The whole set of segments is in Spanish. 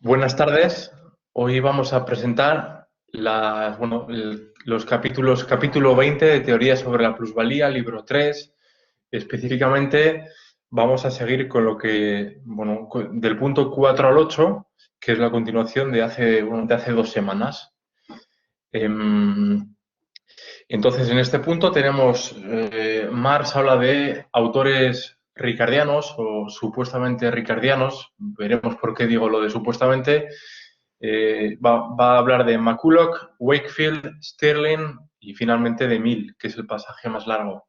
Buenas tardes. Hoy vamos a presentar los capítulo 20 de Teoría sobre la plusvalía, libro 3. Específicamente vamos a seguir con lo que, del punto 4 al 8, que es la continuación de hace 2 semanas. Entonces, en este punto tenemos, Marx habla de autores ricardianos o supuestamente ricardianos. Veremos por qué digo lo de supuestamente. Va a hablar de McCulloch, Wakefield, Stirling y finalmente de Mill, que es el pasaje más largo.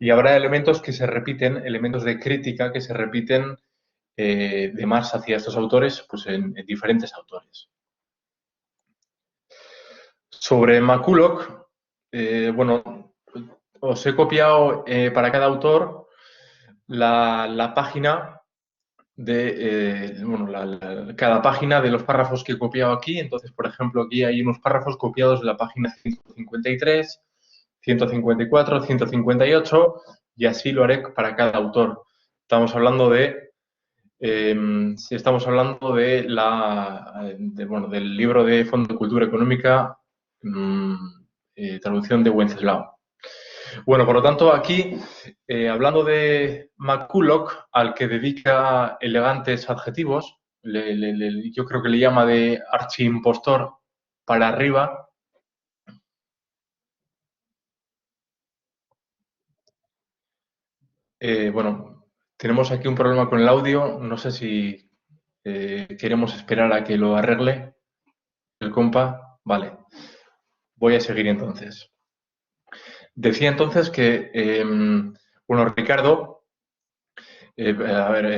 Y habrá elementos que se repiten, elementos de crítica que se repiten de Marx hacia estos autores, pues en diferentes autores. Sobre McCulloch, os he copiado para cada autor la página cada página de los párrafos que he copiado aquí. Entonces, por ejemplo, aquí hay unos párrafos copiados de la página 153, 154, 158 y así lo haré para cada autor. Estamos hablando del libro de Fondo de Cultura Económica, traducción de Wenceslao. Bueno, por lo tanto, aquí, hablando de McCulloch, al que dedica elegantes adjetivos, yo creo que le llama de archiimpostor para arriba. Tenemos aquí un problema con el audio. No sé si queremos esperar a que lo arregle el compa. Vale, voy a seguir entonces. Decía entonces que, Ricardo,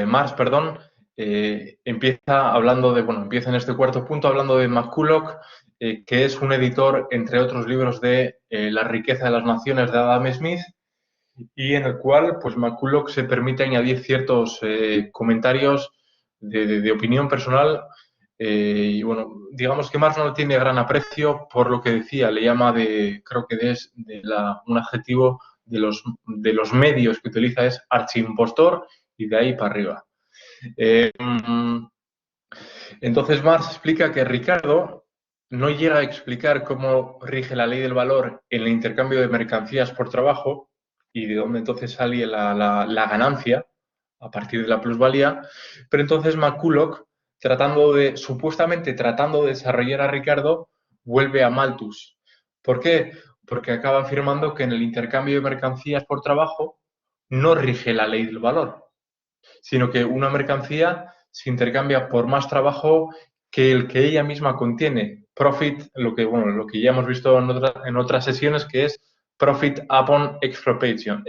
Marx, perdón, empieza en este cuarto punto hablando de McCulloch, que es un editor, entre otros libros, de La riqueza de las naciones de Adam Smith, y en el cual pues McCulloch se permite añadir ciertos comentarios de opinión personal. Y bueno, digamos que Marx no tiene gran aprecio por lo que decía, le llama un adjetivo de los medios que utiliza es archiimpostor, y de ahí para arriba. Entonces Marx explica que Ricardo no llega a explicar cómo rige la ley del valor en el intercambio de mercancías por trabajo y de dónde entonces sale la ganancia a partir de la plusvalía, pero entonces McCulloch, supuestamente tratando de desarrollar a Ricardo, vuelve a Malthus. ¿Por qué? Porque acaba afirmando que en el intercambio de mercancías por trabajo no rige la ley del valor, sino que una mercancía se intercambia por más trabajo que el que ella misma contiene. Profit, lo que ya hemos visto en otras sesiones, que es profit upon expropriation,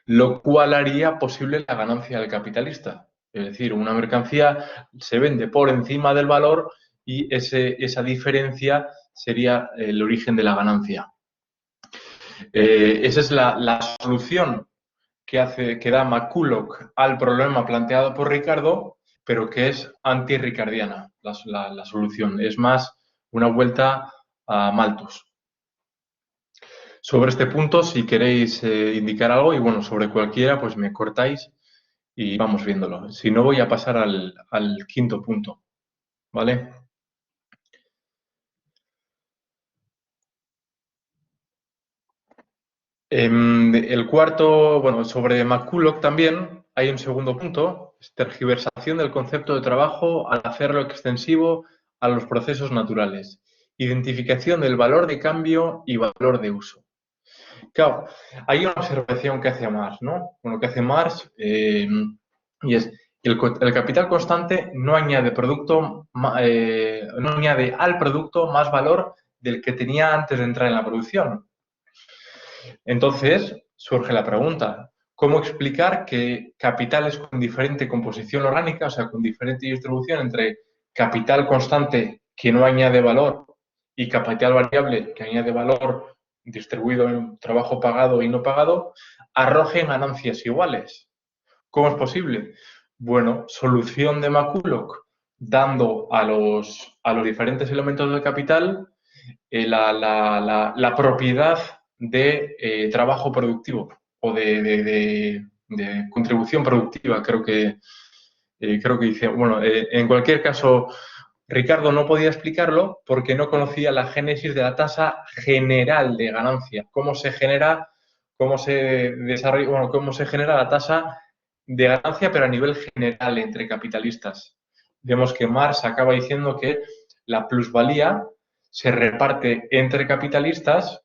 lo cual haría posible la ganancia del capitalista. Es decir, una mercancía se vende por encima del valor y esa diferencia sería el origen de la ganancia. Esa es la solución que da McCulloch al problema planteado por Ricardo, pero que es anti-ricardiana la solución. Es más una vuelta a Malthus. Sobre este punto, si queréis indicar algo, y bueno, sobre cualquiera, pues me cortáis y vamos viéndolo. Si no, voy a pasar al quinto punto, ¿vale? El cuarto, sobre McCulloch también hay un segundo punto, es tergiversación del concepto de trabajo al hacerlo extensivo a los procesos naturales. Identificación del valor de cambio y valor de uso. Claro, hay una observación que hace Marx, ¿no? Bueno, que hace Marx, y es el capital constante no añade no añade al producto más valor del que tenía antes de entrar en la producción. Entonces, surge la pregunta, ¿cómo explicar que capitales con diferente composición orgánica, o sea, con diferente distribución entre capital constante que no añade valor y capital variable que añade valor distribuido en trabajo pagado y no pagado, arrojen ganancias iguales? ¿Cómo es posible? Bueno, solución de McCulloch, dando a los diferentes elementos del capital la propiedad de trabajo productivo o de contribución productiva, creo que creo que dice, bueno, en cualquier caso, Ricardo no podía explicarlo porque no conocía la génesis de la tasa general de ganancia, cómo se genera, cómo se desarrolla, bueno, cómo se genera la tasa de ganancia, pero a nivel general entre capitalistas. Vemos que Marx acaba diciendo que la plusvalía se reparte entre capitalistas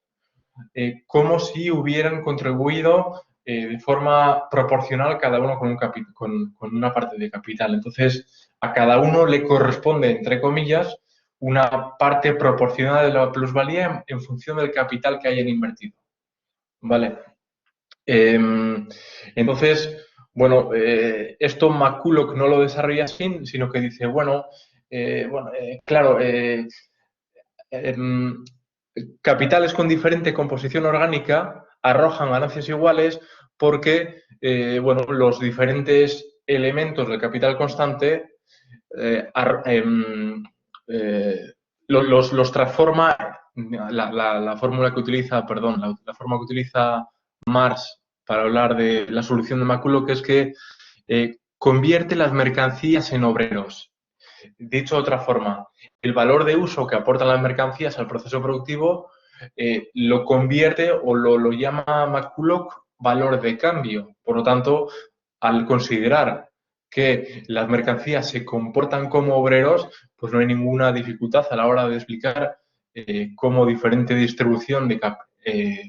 como si hubieran contribuido de forma proporcional cada uno con una parte de capital. Entonces, a cada uno le corresponde, entre comillas, una parte proporcional de la plusvalía en función del capital que hayan invertido. ¿Vale? Entonces, bueno, esto McCulloch no lo desarrolla así, sino que dice, bueno, claro, capitales con diferente composición orgánica arrojan ganancias iguales porque, bueno, los diferentes elementos del capital constante los transforma, la fórmula que utiliza, perdón, la forma que utiliza Marx para hablar de la solución de McCulloch es que convierte las mercancías en obreros. Dicho de otra forma, el valor de uso que aportan las mercancías al proceso productivo lo convierte o lo llama McCulloch valor de cambio. Por lo tanto, al considerar que las mercancías se comportan como obreros, pues no hay ninguna dificultad a la hora de explicar cómo diferente distribución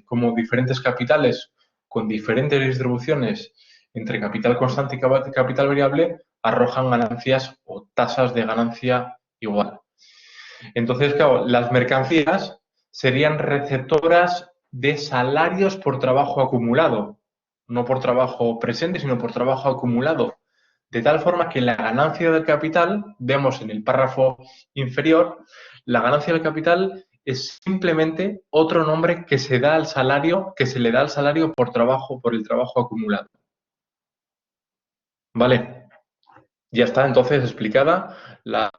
como diferentes capitales con diferentes distribuciones entre capital constante y capital variable arrojan ganancias o tasas de ganancia igual. Entonces, claro, las mercancías serían receptoras de salarios por trabajo acumulado, no por trabajo presente, sino por trabajo acumulado. De tal forma que la ganancia del capital, vemos en el párrafo inferior, la ganancia del capital es simplemente otro nombre que se da al salario, que se le da al salario por el trabajo acumulado. ¿Vale? Ya está entonces explicada la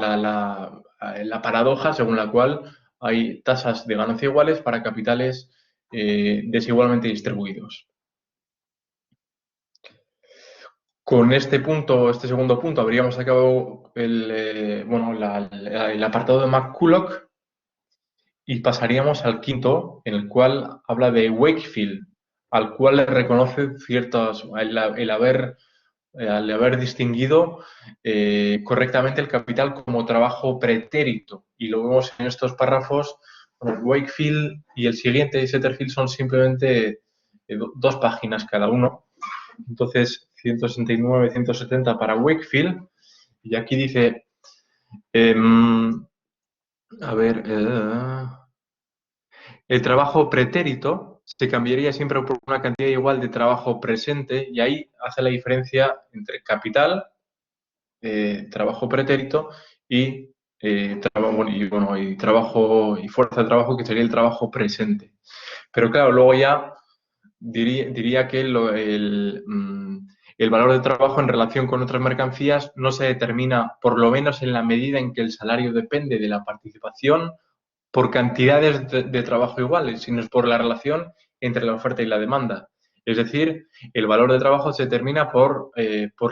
paradoja según la cual hay tasas de ganancia iguales para capitales desigualmente distribuidos. Con este punto, este segundo punto, habríamos acabado el apartado de McCulloch y pasaríamos al quinto, en el cual habla de Wakefield, al cual le reconoce al haber distinguido correctamente el capital como trabajo pretérito. Y lo vemos en estos párrafos. Bueno, Wakefield y el siguiente, Setterfield, son simplemente 2 páginas cada uno. Entonces, 169, 170 para Wakefield. Y aquí dice, el trabajo pretérito se cambiaría siempre por una cantidad igual de trabajo presente y ahí hace la diferencia entre capital, trabajo pretérito y trabajo y fuerza de trabajo, que sería el trabajo presente. Pero claro, luego ya diría que el valor de trabajo en relación con otras mercancías no se determina, por lo menos en la medida en que el salario depende de la participación por cantidades de trabajo iguales, sino es por la relación entre la oferta y la demanda. Es decir, el valor de trabajo se determina por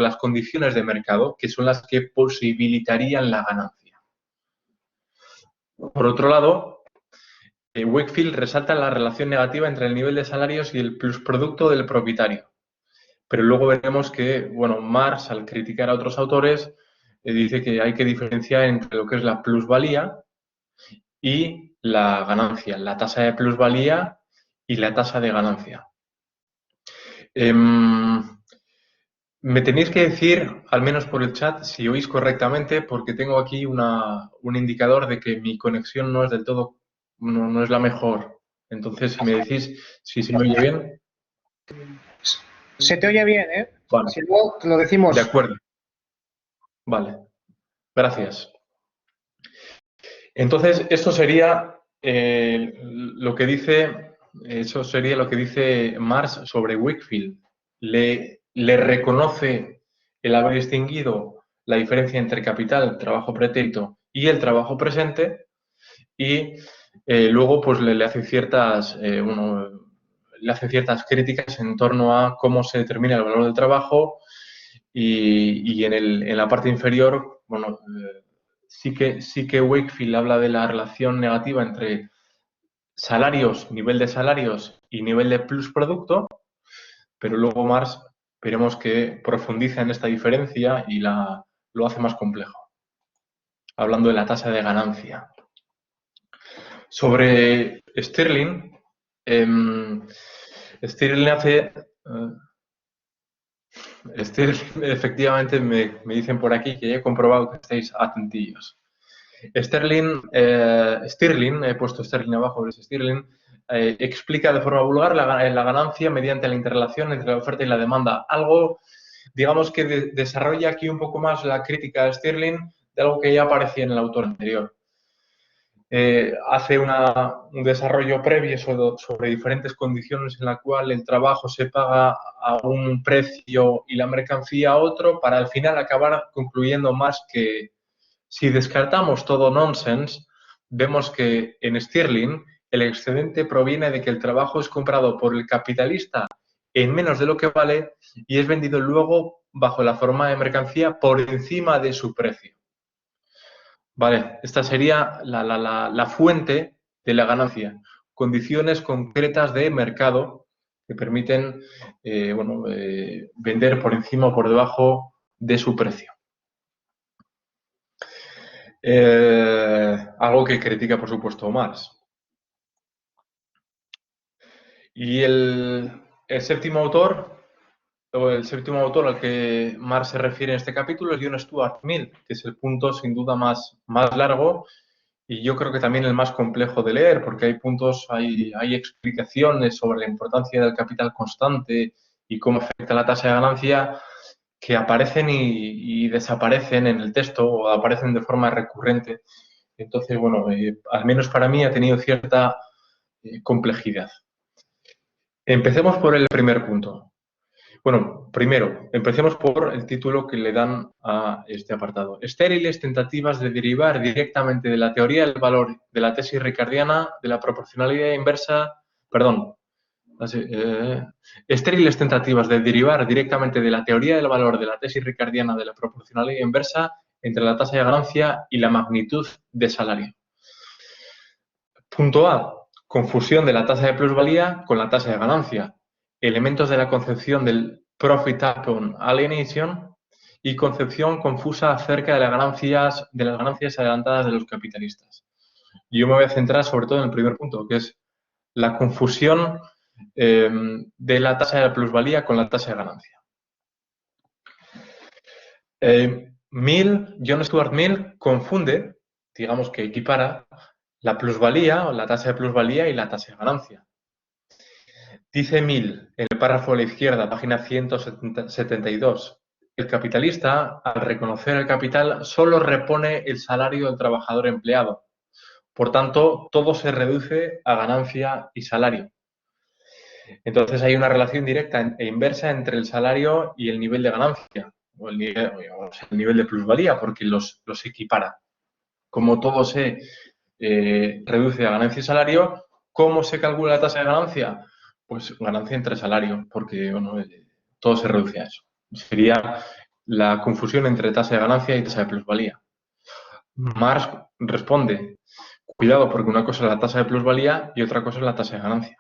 las condiciones de mercado, que son las que posibilitarían la ganancia. Por otro lado, Wakefield resalta la relación negativa entre el nivel de salarios y el plusproducto del propietario. Pero luego veremos que, bueno, Marx, al criticar a otros autores, dice que hay que diferenciar entre lo que es la plusvalía y la ganancia, la tasa de plusvalía y la tasa de ganancia. Me tenéis que decir, al menos por el chat, si oís correctamente, porque tengo aquí un indicador de que mi conexión no es del todo, no es la mejor. Entonces, si me decís si se me oye bien. Se te oye bien, ¿eh? Vale. Si luego te lo decimos. De acuerdo. Vale. Gracias. Entonces, esto sería lo que dice, eso sería lo que dice Marx sobre Wakefield. Le reconoce el haber distinguido la diferencia entre capital, trabajo pretérito y el trabajo presente, y luego pues le hace ciertas críticas en torno a cómo se determina el valor del trabajo y en la parte inferior, bueno, sí que Wakefield habla de la relación negativa entre salarios, nivel de salarios y nivel de plusproducto, pero luego Marx veremos que profundiza en esta diferencia y lo hace más complejo, hablando de la tasa de ganancia. Sobre Stirling, Stirling hace... efectivamente me dicen por aquí que ya he comprobado que estáis atentillos. Stirling, he puesto Sterling abajo, pero es Stirling, explica de forma vulgar la ganancia mediante la interrelación entre la oferta y la demanda. Algo, digamos, que desarrolla aquí un poco más la crítica de Stirling de algo que ya aparecía en el autor anterior. Hace un desarrollo previo sobre diferentes condiciones en la cual el trabajo se paga a un precio y la mercancía a otro, para al final acabar concluyendo más que si descartamos todo nonsense, vemos que en Stirling el excedente proviene de que el trabajo es comprado por el capitalista en menos de lo que vale y es vendido luego bajo la forma de mercancía por encima de su precio. Vale, esta sería la fuente de la ganancia. Condiciones concretas de mercado que permiten vender por encima o por debajo de su precio. Algo que critica, por supuesto, Marx. Y el séptimo autor, o el séptimo autor al que Marx se refiere en este capítulo es John Stuart Mill, que es el punto sin duda más largo y yo creo que también el más complejo de leer, porque hay puntos, hay explicaciones sobre la importancia del capital constante y cómo afecta la tasa de ganancia que aparecen y desaparecen en el texto o aparecen de forma recurrente. Entonces, bueno, al menos para mí ha tenido cierta complejidad. Empecemos por el primer punto. Bueno, primero, empecemos por el título que le dan a este apartado. Estériles tentativas de derivar directamente de la teoría del valor de la tesis ricardiana de la proporcionalidad inversa, estériles tentativas de derivar directamente de la teoría del valor de la tesis ricardiana de la proporcionalidad inversa entre la tasa de ganancia y la magnitud de salario. Punto A. Confusión de la tasa de plusvalía con la tasa de ganancia. Elementos de la concepción del profit upon alienation y concepción confusa acerca de las ganancias adelantadas de los capitalistas. Yo me voy a centrar sobre todo en el primer punto, que es la confusión de la tasa de plusvalía con la tasa de ganancia. John Stuart Mill confunde, digamos que equipara, la plusvalía o la tasa de plusvalía y la tasa de ganancia. Dice Mill, en el párrafo a la izquierda, página 172, el capitalista, al reconocer el capital, solo repone el salario del trabajador empleado. Por tanto, todo se reduce a ganancia y salario. Entonces hay una relación directa e inversa entre el salario y el nivel de ganancia, o el nivel de plusvalía, porque los equipara. Como todo se reduce a ganancia y salario, ¿cómo se calcula la tasa de ganancia? Pues ganancia entre salario, porque bueno, todo se reduce a eso. Sería la confusión entre tasa de ganancia y tasa de plusvalía. Marx responde, cuidado, porque una cosa es la tasa de plusvalía y otra cosa es la tasa de ganancia.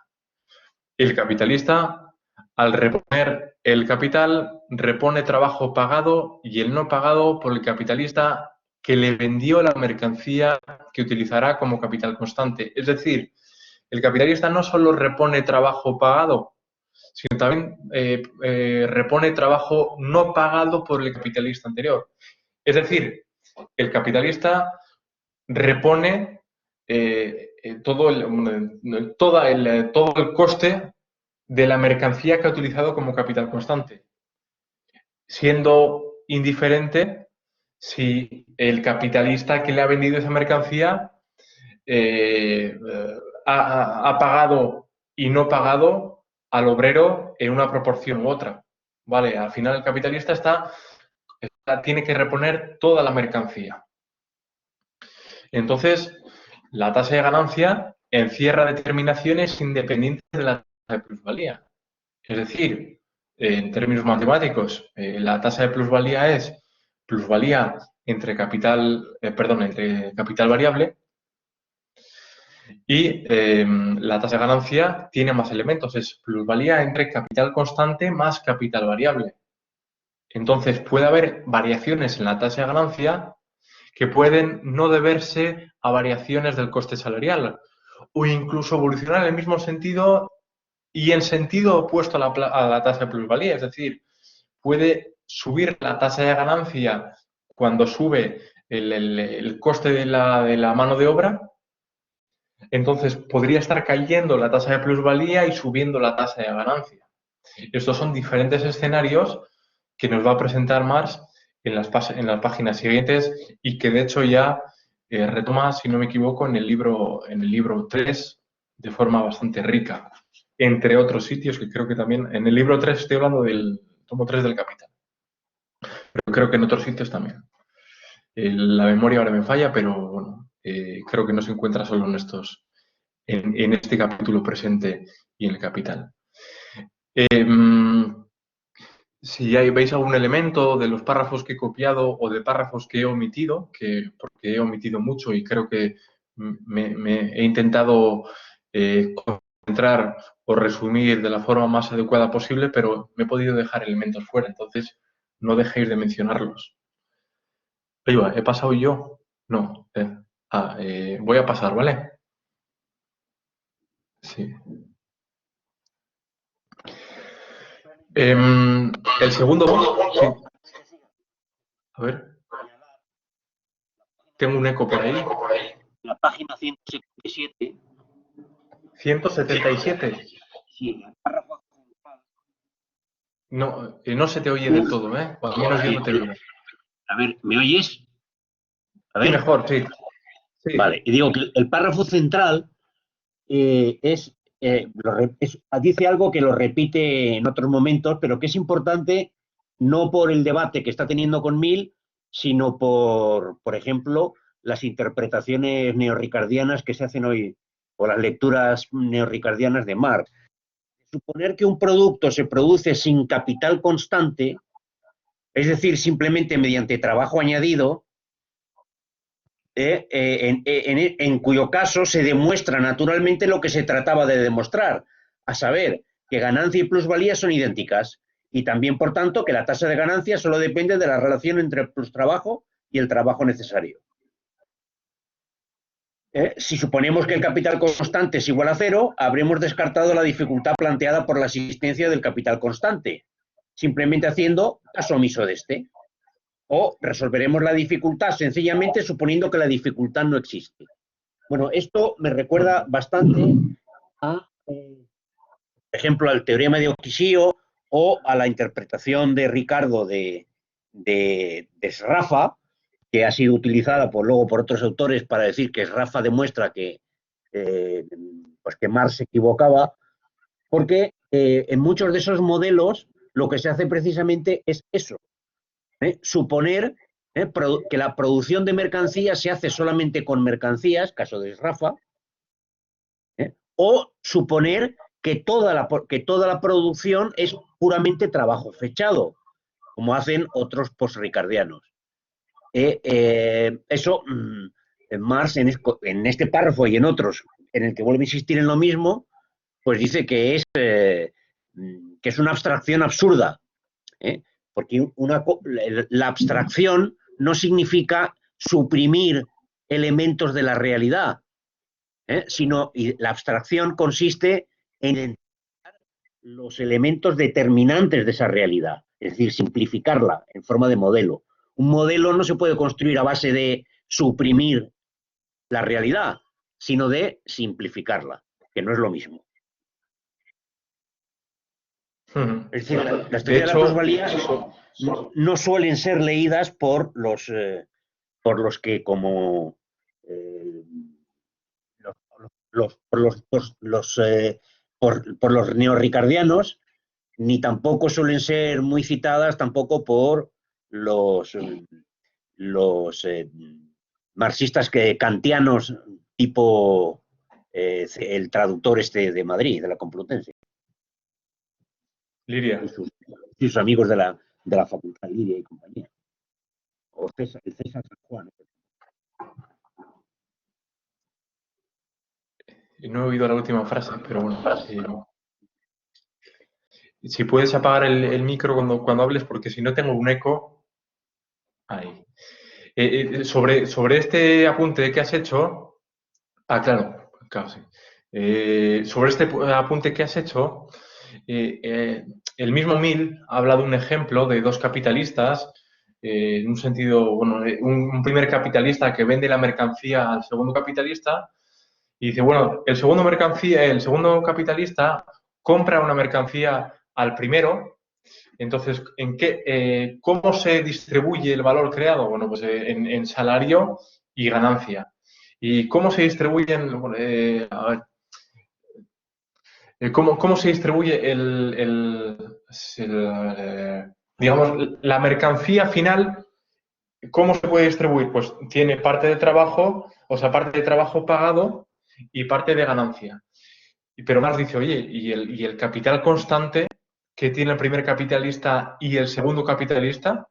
El capitalista, al reponer el capital, repone trabajo pagado y el no pagado por el capitalista que le vendió la mercancía que utilizará como capital constante. Es decir, el capitalista no solo repone trabajo pagado, sino también repone trabajo no pagado por el capitalista anterior. Es decir, el capitalista repone todo el coste de la mercancía que ha utilizado como capital constante, siendo indiferente si el capitalista que le ha vendido esa mercancía ha pagado y no pagado al obrero en una proporción u otra. Vale, al final el capitalista tiene que reponer toda la mercancía. Entonces, la tasa de ganancia encierra determinaciones independientes de la tasa de plusvalía. Es decir, en términos matemáticos, la tasa de plusvalía es plusvalía entre entre capital variable, y la tasa de ganancia tiene más elementos, es plusvalía entre capital constante más capital variable. Entonces, puede haber variaciones en la tasa de ganancia que pueden no deberse a variaciones del coste salarial o incluso evolucionar en el mismo sentido y en sentido opuesto a la tasa de plusvalía. Es decir, puede subir la tasa de ganancia cuando sube el coste de la mano de obra. Entonces, podría estar cayendo la tasa de plusvalía y subiendo la tasa de ganancia. Estos son diferentes escenarios que nos va a presentar Marx en las páginas siguientes y que de hecho ya retoma, si no me equivoco, en el libro 3 de forma bastante rica, entre otros sitios que creo que también, en el libro 3 estoy hablando del tomo 3 del Capital, pero creo que en otros sitios también. La memoria ahora me falla, pero bueno, creo que no se encuentra solo en este capítulo presente y en el Capital. Si veis algún elemento de los párrafos que he copiado o de párrafos que he omitido, porque he omitido mucho y creo que me he intentado concentrar o resumir de la forma más adecuada posible, pero me he podido dejar elementos fuera, entonces no dejéis de mencionarlos. Ahí va, ¿he pasado yo? No. Voy a pasar, ¿vale? Sí. El segundo, sí. A ver. Tengo un eco por ahí. La página 177. 177. Sí, el párrafo. No se te oye del todo, ¿eh? O al menos yo no te oigo. A ver, ¿me oyes? A ver. Sí, mejor, sí. Sí. Vale, y digo que el párrafo central dice algo que lo repite en otros momentos, pero que es importante no por el debate que está teniendo con Mill, sino por ejemplo, las interpretaciones neorricardianas que se hacen hoy, o las lecturas neorricardianas de Marx. Suponer que un producto se produce sin capital constante, es decir, simplemente mediante trabajo añadido, en cuyo caso se demuestra naturalmente lo que se trataba de demostrar, a saber, que ganancia y plusvalía son idénticas, y también, por tanto, que la tasa de ganancia solo depende de la relación entre el plustrabajo y el trabajo necesario. Si suponemos que el capital constante es igual a cero, habremos descartado la dificultad planteada por la existencia del capital constante, simplemente haciendo caso omiso de este. O resolveremos la dificultad sencillamente suponiendo que la dificultad no existe. Bueno, esto me recuerda bastante a, por ejemplo, al teorema de Oquisio o a la interpretación de Ricardo de Sraffa, que ha sido utilizada luego por otros autores para decir que Sraffa demuestra que Marx se equivocaba, porque en muchos de esos modelos lo que se hace precisamente es eso, suponer que la producción de mercancías se hace solamente con mercancías, caso de Sraffa, o suponer que toda la producción es puramente trabajo fechado, como hacen otros posricardianos. Eso, Marx en este párrafo y en otros, en el que vuelve a insistir en lo mismo, pues dice que es una abstracción absurda, porque la abstracción no significa suprimir elementos de la realidad, sino la abstracción consiste en identificar los elementos determinantes de esa realidad, es decir, simplificarla en forma de modelo. Un modelo no se puede construir a base de suprimir la realidad, sino de simplificarla, que no es lo mismo. Es decir, las teorías de la plusvalía no suelen ser leídas por los que como por los neorricardianos, ni tampoco suelen ser muy citadas tampoco por los marxistas kantianos tipo el traductor de Madrid, de la Complutense. Liria. Y sus amigos de la facultad, Liria y compañía. O César, el César San Juan. No he oído la última frase, pero bueno. Si puedes apagar el micro cuando hables, porque si no tengo un eco. Ahí. Sobre este apunte que has hecho. Claro, sí. Sobre este apunte que has hecho, el mismo Mill habla de un ejemplo de dos capitalistas, en un sentido, bueno, un primer capitalista que vende la mercancía al segundo capitalista y dice, bueno, el segundo capitalista compra una mercancía al primero. Entonces, ¿cómo se distribuye el valor creado? Bueno, pues en salario y ganancia. ¿Y cómo se distribuyen? ¿Cómo se distribuye digamos, la mercancía final? ¿Cómo se puede distribuir? Pues tiene parte de trabajo, o sea, parte de trabajo pagado y parte de ganancia. Pero Marx dice, oye, ¿y el capital constante que tiene el primer capitalista y el segundo capitalista?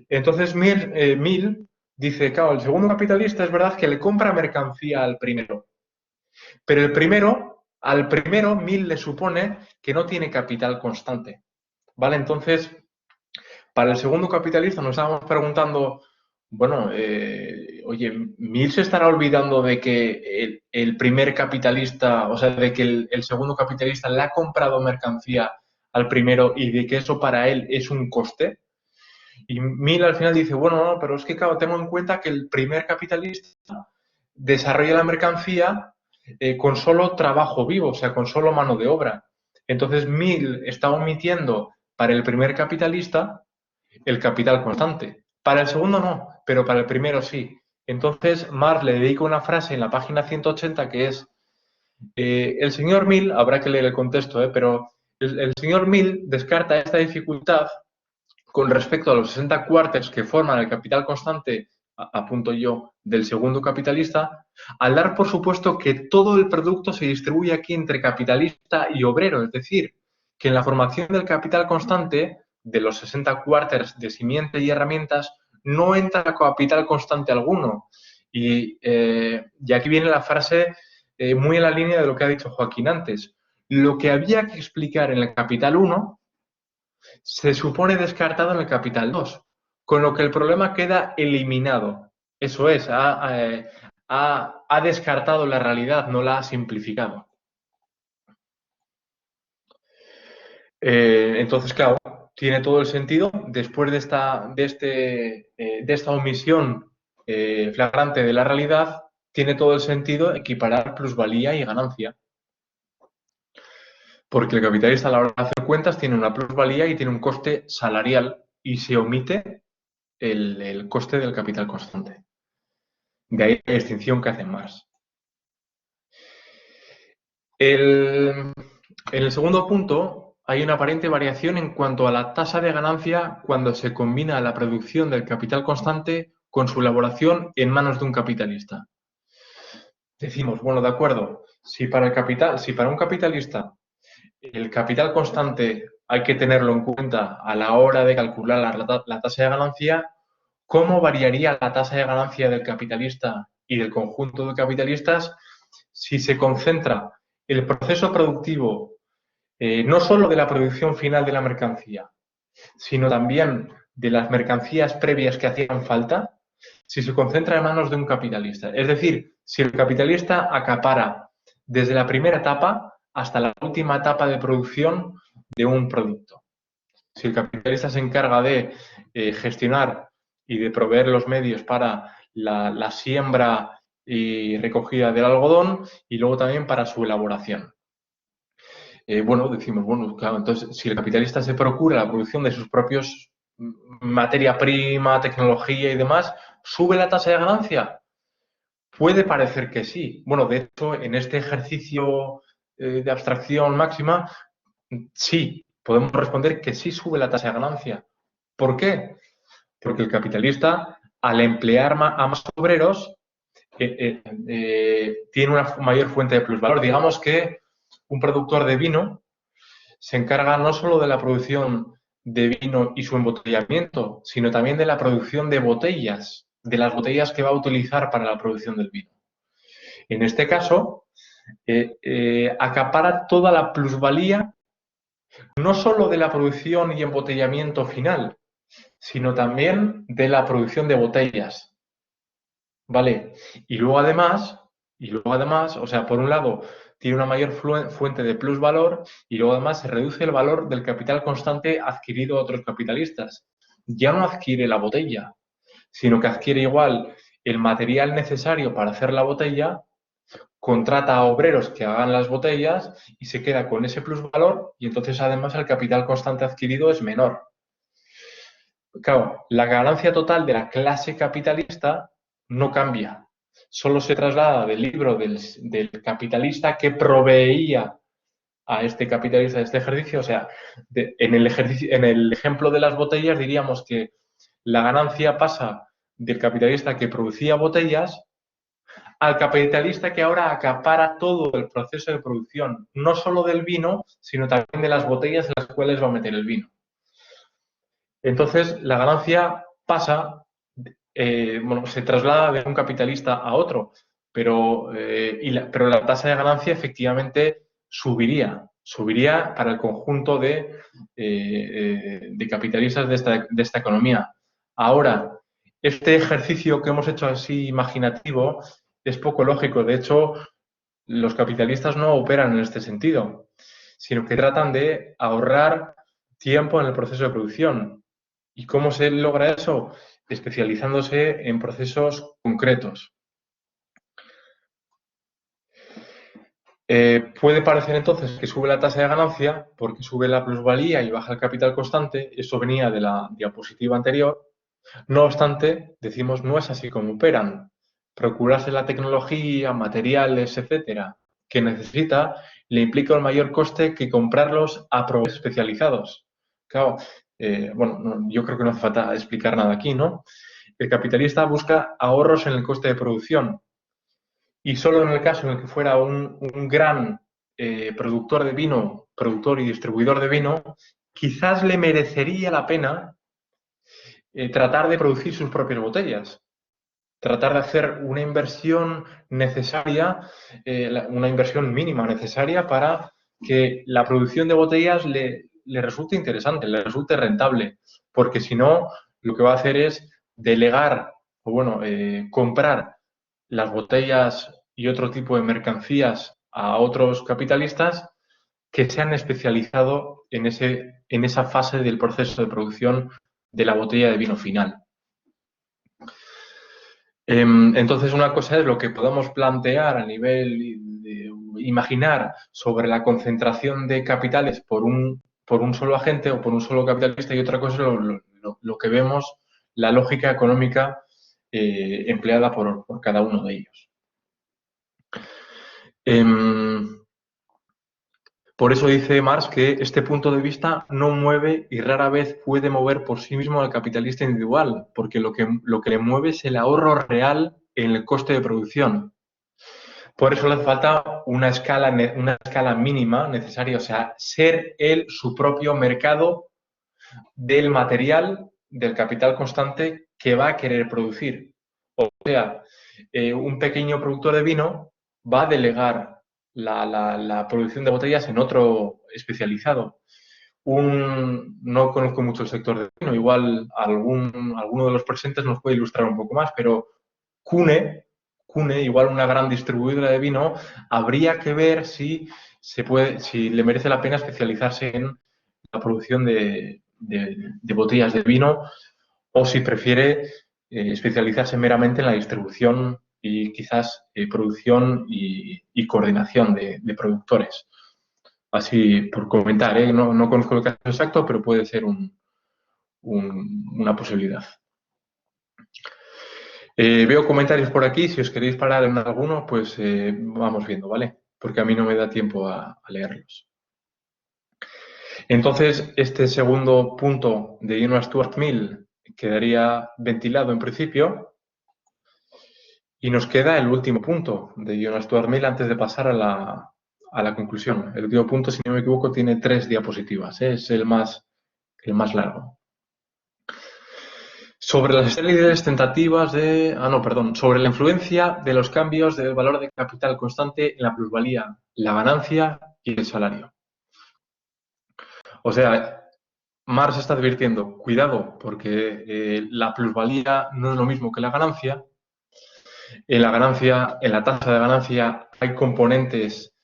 Entonces Mill dice, claro, el segundo capitalista es verdad que le compra mercancía al primero, pero al primero Mill le supone que no tiene capital constante, ¿vale? Entonces, para el segundo capitalista nos estábamos preguntando, bueno, oye, Mill se estará olvidando de que el primer capitalista, o sea, de que el segundo capitalista le ha comprado mercancía al primero y de que eso para él es un coste. Y Mill al final dice, bueno, no, pero es que, claro, tengo en cuenta que el primer capitalista desarrolla la mercancía con solo trabajo vivo, o sea, con solo mano de obra. Entonces, Mill está omitiendo para el primer capitalista el capital constante. Para el segundo no, pero para el primero sí. Entonces, Marx le dedica una frase en la página 180 que es, el señor Mill, habrá que leer el contexto, pero el señor Mill descarta esta dificultad con respecto a los 60 quarters que forman el capital constante, apunto yo, del segundo capitalista, al dar por supuesto que todo el producto se distribuye aquí entre capitalista y obrero, es decir, que en la formación del capital constante, de los 60 quarters de simiente y herramientas, no entra capital constante alguno. Y aquí viene la frase muy en la línea de lo que ha dicho Joaquín antes. Lo que había que explicar en el capital 1 se supone descartado en el capital 2, con lo que el problema queda eliminado. Eso es, ha descartado la realidad, no la ha simplificado. Entonces, claro, tiene todo el sentido, después de esta omisión flagrante de la realidad, tiene todo el sentido equiparar plusvalía y ganancia. Porque el capitalista a la hora de hacer cuentas tiene una plusvalía y tiene un coste salarial y se omite el coste del capital constante. De ahí la distinción que hace Marx. En el segundo punto hay una aparente variación en cuanto a la tasa de ganancia cuando se combina la producción del capital constante con su elaboración en manos de un capitalista. Decimos, bueno, de acuerdo, si para un capitalista el capital constante hay que tenerlo en cuenta a la hora de calcular la tasa de ganancia, ¿cómo variaría la tasa de ganancia del capitalista y del conjunto de capitalistas si se concentra el proceso productivo no solo de la producción final de la mercancía, sino también de las mercancías previas que hacían falta, si se concentra en manos de un capitalista? Es decir, si el capitalista acapara desde la primera etapa hasta la última etapa de producción de un producto. Si el capitalista se encarga de gestionar y de proveer los medios para la siembra y recogida del algodón y luego también para su elaboración. Bueno, decimos, bueno, claro, entonces si el capitalista se procura la producción de sus propios materia prima, tecnología y demás, ¿sube la tasa de ganancia? Puede parecer que sí. Bueno, de hecho, en este ejercicio de abstracción máxima, sí, podemos responder que sí sube la tasa de ganancia. ¿Por qué? Porque el capitalista, al emplear a más obreros, tiene una mayor fuente de plusvalor. Digamos que un productor de vino, se encarga no solo de la producción de vino y su embotellamiento, sino también de la producción de botellas, de las botellas que va a utilizar para la producción del vino. En este caso, acapara toda la plusvalía, no solo de la producción y embotellamiento final, sino también de la producción de botellas. ¿Vale? Y luego además, o sea, por un lado, tiene una mayor fuente de plusvalor y luego además se reduce el valor del capital constante adquirido a otros capitalistas. Ya no adquiere la botella, sino que adquiere igual el material necesario para hacer la botella, contrata a obreros que hagan las botellas y se queda con ese plusvalor y entonces además el capital constante adquirido es menor. Claro, la ganancia total de la clase capitalista no cambia, solo se traslada del libro del capitalista que proveía a este capitalista de este ejercicio. O sea, en el ejemplo de las botellas diríamos que la ganancia pasa del capitalista que producía botellas al capitalista que ahora acapara todo el proceso de producción, no solo del vino, sino también de las botellas en las cuales va a meter el vino. Entonces, la ganancia pasa, se traslada de un capitalista a otro, pero la tasa de ganancia efectivamente subiría para el conjunto de capitalistas de esta economía. Ahora, este ejercicio que hemos hecho así imaginativo es poco lógico. De hecho, los capitalistas no operan en este sentido, sino que tratan de ahorrar tiempo en el proceso de producción. ¿Y cómo se logra eso? Especializándose en procesos concretos. Puede parecer entonces que sube la tasa de ganancia porque sube la plusvalía y baja el capital constante. Eso venía de la diapositiva anterior. No obstante, decimos, no es así como operan. Procurarse la tecnología, materiales, etcétera, que necesita, le implica un mayor coste que comprarlos a proveedores especializados. Claro, yo creo que no hace falta explicar nada aquí, ¿no? El capitalista busca ahorros en el coste de producción y solo en el caso en el que fuera un gran productor de vino, productor y distribuidor de vino, quizás le merecería la pena tratar de producir sus propias botellas, tratar de hacer una inversión necesaria, una inversión mínima necesaria para que la producción de botellas le resulte interesante, le resulte rentable, porque si no, lo que va a hacer es delegar o comprar las botellas y otro tipo de mercancías a otros capitalistas que se han especializado en esa fase del proceso de producción de la botella de vino final. Entonces, una cosa es lo que podamos plantear a nivel de imaginar sobre la concentración de capitales por un solo agente o por un solo capitalista, y otra cosa es lo que vemos, la lógica económica empleada por cada uno de ellos. Por eso dice Marx que este punto de vista no mueve y rara vez puede mover por sí mismo al capitalista individual, porque lo que le mueve es el ahorro real en el coste de producción. Por eso le hace falta una escala mínima necesaria, o sea, ser él su propio mercado del material, del capital constante que va a querer producir. O sea, un pequeño productor de vino va a delegar la producción de botellas en otro especializado. No conozco mucho el sector de vino, igual alguno de los presentes nos puede ilustrar un poco más, pero Cune, igual una gran distribuidora de vino, habría que ver si le merece la pena especializarse en la producción de botellas de vino o si prefiere especializarse meramente en la distribución y quizás producción y coordinación de productores. Así por comentar, no conozco el caso exacto, pero puede ser una posibilidad. Veo comentarios por aquí, si os queréis parar en alguno, pues vamos viendo, ¿vale? Porque a mí no me da tiempo a leerlos. Entonces, este segundo punto de Jonas Stuart Mill quedaría ventilado en principio y nos queda el último punto de Jonas Stuart Mill antes de pasar a a la conclusión. El último punto, si no me equivoco, tiene 3 diapositivas, ¿eh? Es el más largo. Sobre las estélices tentativas de... no, perdón. Sobre la influencia de los cambios del valor de capital constante en la plusvalía, la ganancia y el salario. O sea, Marx está advirtiendo, cuidado, porque la plusvalía no es lo mismo que la ganancia. En la ganancia, en la tasa de ganancia, hay componentes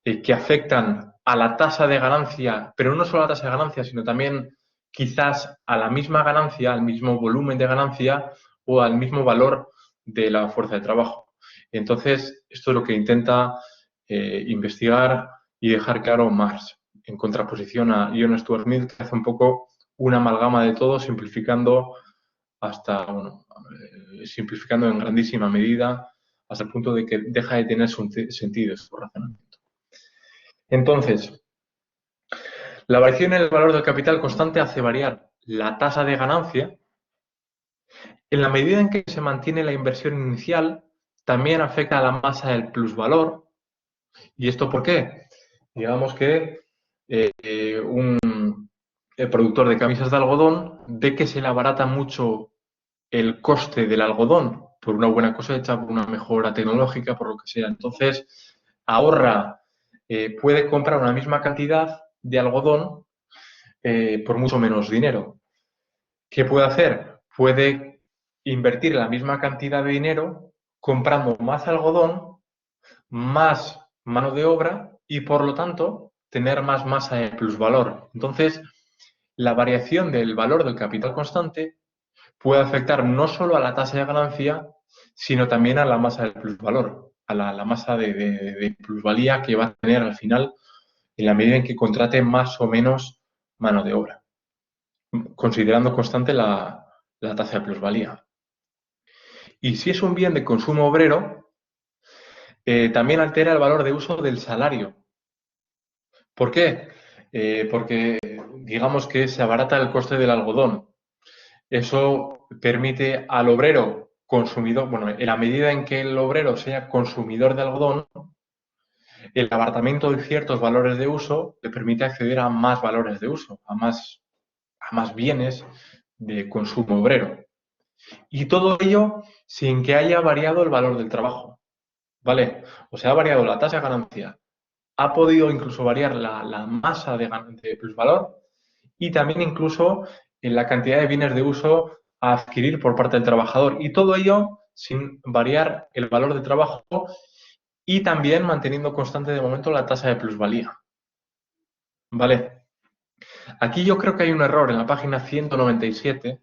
que afectan a la tasa de ganancia, pero no solo a la tasa de ganancia, sino también quizás a la misma ganancia, al mismo volumen de ganancia o al mismo valor de la fuerza de trabajo. Entonces, esto es lo que intenta investigar y dejar claro Marx, en contraposición a John Stuart Mill, que hace un poco una amalgama de todo, simplificando hasta, bueno, simplificando en grandísima medida, hasta el punto de que deja de tener sentido su razonamiento. Entonces, la variación en el valor del capital constante hace variar la tasa de ganancia. En la medida en que se mantiene la inversión inicial, también afecta a la masa del plusvalor. ¿Y esto por qué? Digamos que el productor de camisas de algodón ve que se le abarata mucho el coste del algodón por una buena cosecha, por una mejora tecnológica, por lo que sea. Entonces, ahorra, puede comprar una misma cantidad de algodón por mucho menos dinero. ¿Qué puede hacer? Puede invertir la misma cantidad de dinero comprando más algodón, más mano de obra y, por lo tanto, tener más masa de plusvalor. Entonces, la variación del valor del capital constante puede afectar no solo a la tasa de ganancia, sino también a la masa del plusvalor, a la masa de plusvalía que va a tener al final en la medida en que contrate más o menos mano de obra, considerando constante la tasa de plusvalía. Y si es un bien de consumo obrero, también altera el valor de uso del salario. ¿Por qué? Porque digamos que se abarata el coste del algodón. Eso permite al obrero consumidor, bueno, en la medida en que el obrero sea consumidor de algodón, el abaratamiento de ciertos valores de uso le permite acceder a más valores de uso, a más bienes de consumo obrero. Y todo ello sin que haya variado el valor del trabajo, ¿vale? O sea, ha variado la tasa de ganancia, ha podido incluso variar la masa de plusvalor y también incluso en la cantidad de bienes de uso a adquirir por parte del trabajador. Y todo ello sin variar el valor de trabajo y también manteniendo constante de momento la tasa de plusvalía. ¿Vale? Aquí yo creo que hay un error en la página 197,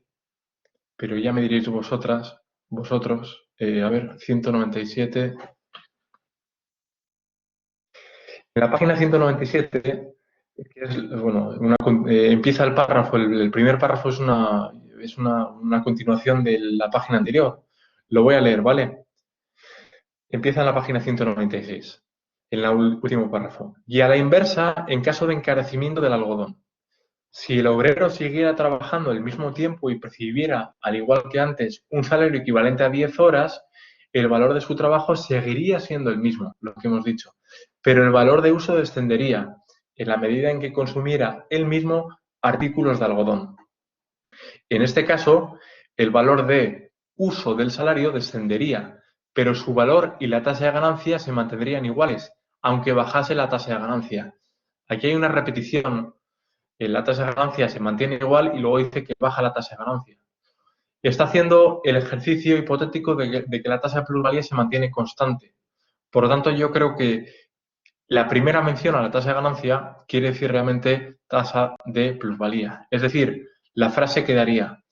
pero ya me diréis vosotros, a ver, 197. En la página 197, que es, bueno, empieza el párrafo, el primer párrafo es una continuación de la página anterior. Lo voy a leer, ¿vale? Empieza en la página 196, en el último párrafo. Y a la inversa, en caso de encarecimiento del algodón. Si el obrero siguiera trabajando el mismo tiempo y percibiera, al igual que antes, un salario equivalente a 10 horas, el valor de su trabajo seguiría siendo el mismo, lo que hemos dicho, pero el valor de uso descendería en la medida en que consumiera él mismo artículos de algodón. En este caso, el valor de uso del salario descendería, pero su valor y la tasa de ganancia se mantendrían iguales, aunque bajase la tasa de ganancia. Aquí hay una repetición. La tasa de ganancia se mantiene igual y luego dice que baja la tasa de ganancia. Está haciendo el ejercicio hipotético de que la tasa de plusvalía se mantiene constante. Por lo tanto, yo creo que la primera mención a la tasa de ganancia quiere decir realmente tasa de plusvalía. Es decir, la frase quedaría,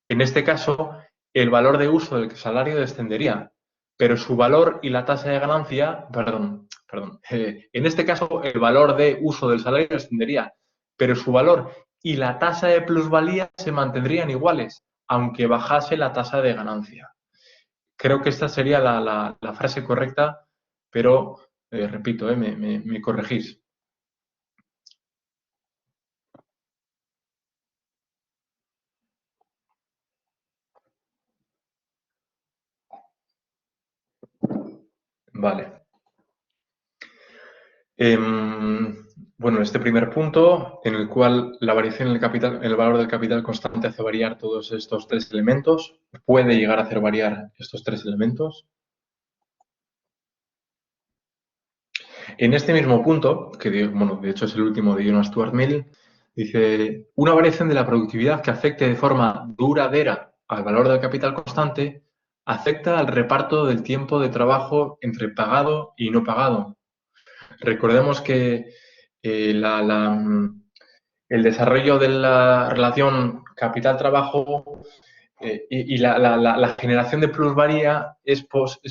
en este caso, el valor de uso del salario descendería, pero su valor y la tasa de ganancia, en este caso, el valor de uso del salario descendería, pero su valor y la tasa de plusvalía se mantendrían iguales, aunque bajase la tasa de ganancia. Creo que esta sería la frase correcta, pero repito, me corregís. Vale. Bueno, este primer punto, en el cual la variación en el valor del capital constante hace variar todos estos tres elementos, puede llegar a hacer variar estos tres elementos. En este mismo punto, que bueno, de hecho es el último de John Stuart Mill, dice, una variación de la productividad que afecte de forma duradera al valor del capital constante afecta al reparto del tiempo de trabajo entre pagado y no pagado. Recordemos que el desarrollo de la relación capital-trabajo y la generación de plusvalía es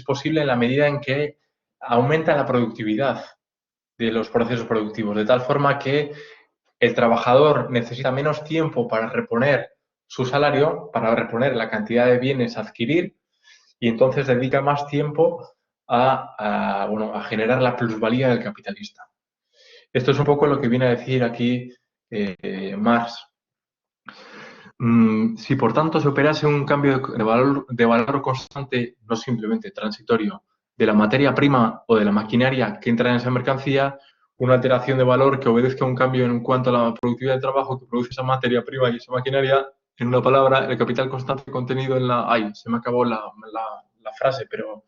posible en la medida en que aumenta la productividad de los procesos productivos, de tal forma que el trabajador necesita menos tiempo para reponer su salario, para reponer la cantidad de bienes a adquirir, y entonces dedica más tiempo a generar la plusvalía del capitalista. Esto es un poco lo que viene a decir aquí Marx. Si por tanto se operase un cambio de valor constante, no simplemente transitorio, de la materia prima o de la maquinaria que entra en esa mercancía, una alteración de valor que obedezca a un cambio en cuanto a la productividad del trabajo que produce esa materia prima y esa maquinaria, en una palabra, el capital constante contenido en la... ¡Ay! Se me acabó la frase, pero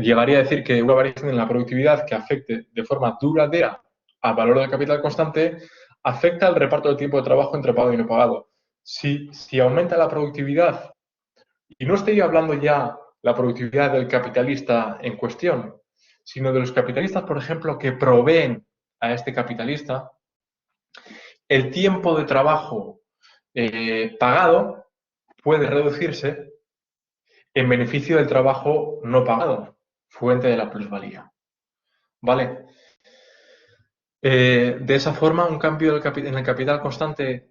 llegaría a decir que una variación en la productividad que afecte de forma duradera al valor del capital constante afecta al reparto del tiempo de trabajo entre pagado y no pagado. Si aumenta la productividad, y no estoy hablando ya la productividad del capitalista en cuestión, sino de los capitalistas, por ejemplo, que proveen a este capitalista, el tiempo de trabajo pagado puede reducirse en beneficio del trabajo no pagado, fuente de la plusvalía. ¿Vale? De esa forma, un cambio en el capital constante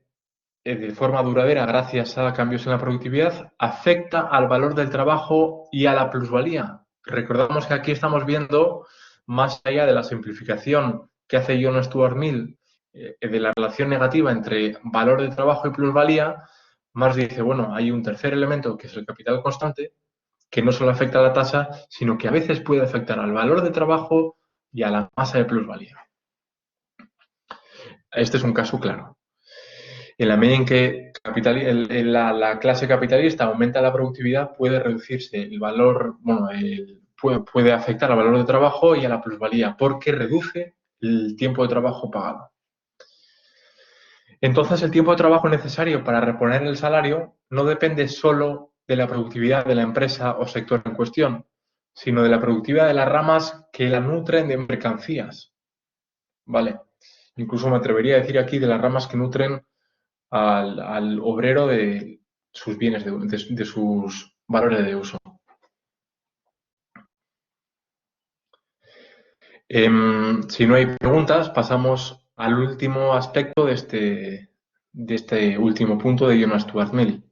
de forma duradera, gracias a cambios en la productividad, afecta al valor del trabajo y a la plusvalía. Recordamos que aquí estamos viendo, más allá de la simplificación que hace John Stuart Mill de la relación negativa entre valor del trabajo y plusvalía, Marx dice, bueno, hay un tercer elemento que es el capital constante, que no solo afecta a la tasa, sino que a veces puede afectar al valor de trabajo y a la masa de plusvalía. Este es un caso claro. En la medida en que la clase capitalista aumenta la productividad, puede reducirse el valor, bueno, puede afectar al valor de trabajo y a la plusvalía, porque reduce el tiempo de trabajo pagado. Entonces, el tiempo de trabajo necesario para reponer el salario no depende solo de la productividad de la empresa o sector en cuestión, sino de la productividad de las ramas que la nutren de mercancías. ¿Vale? Incluso me atrevería a decir aquí de las ramas que nutren al obrero de sus bienes, de sus valores de uso. Si no hay preguntas, pasamos al último aspecto de este último punto de John Stuart Mill.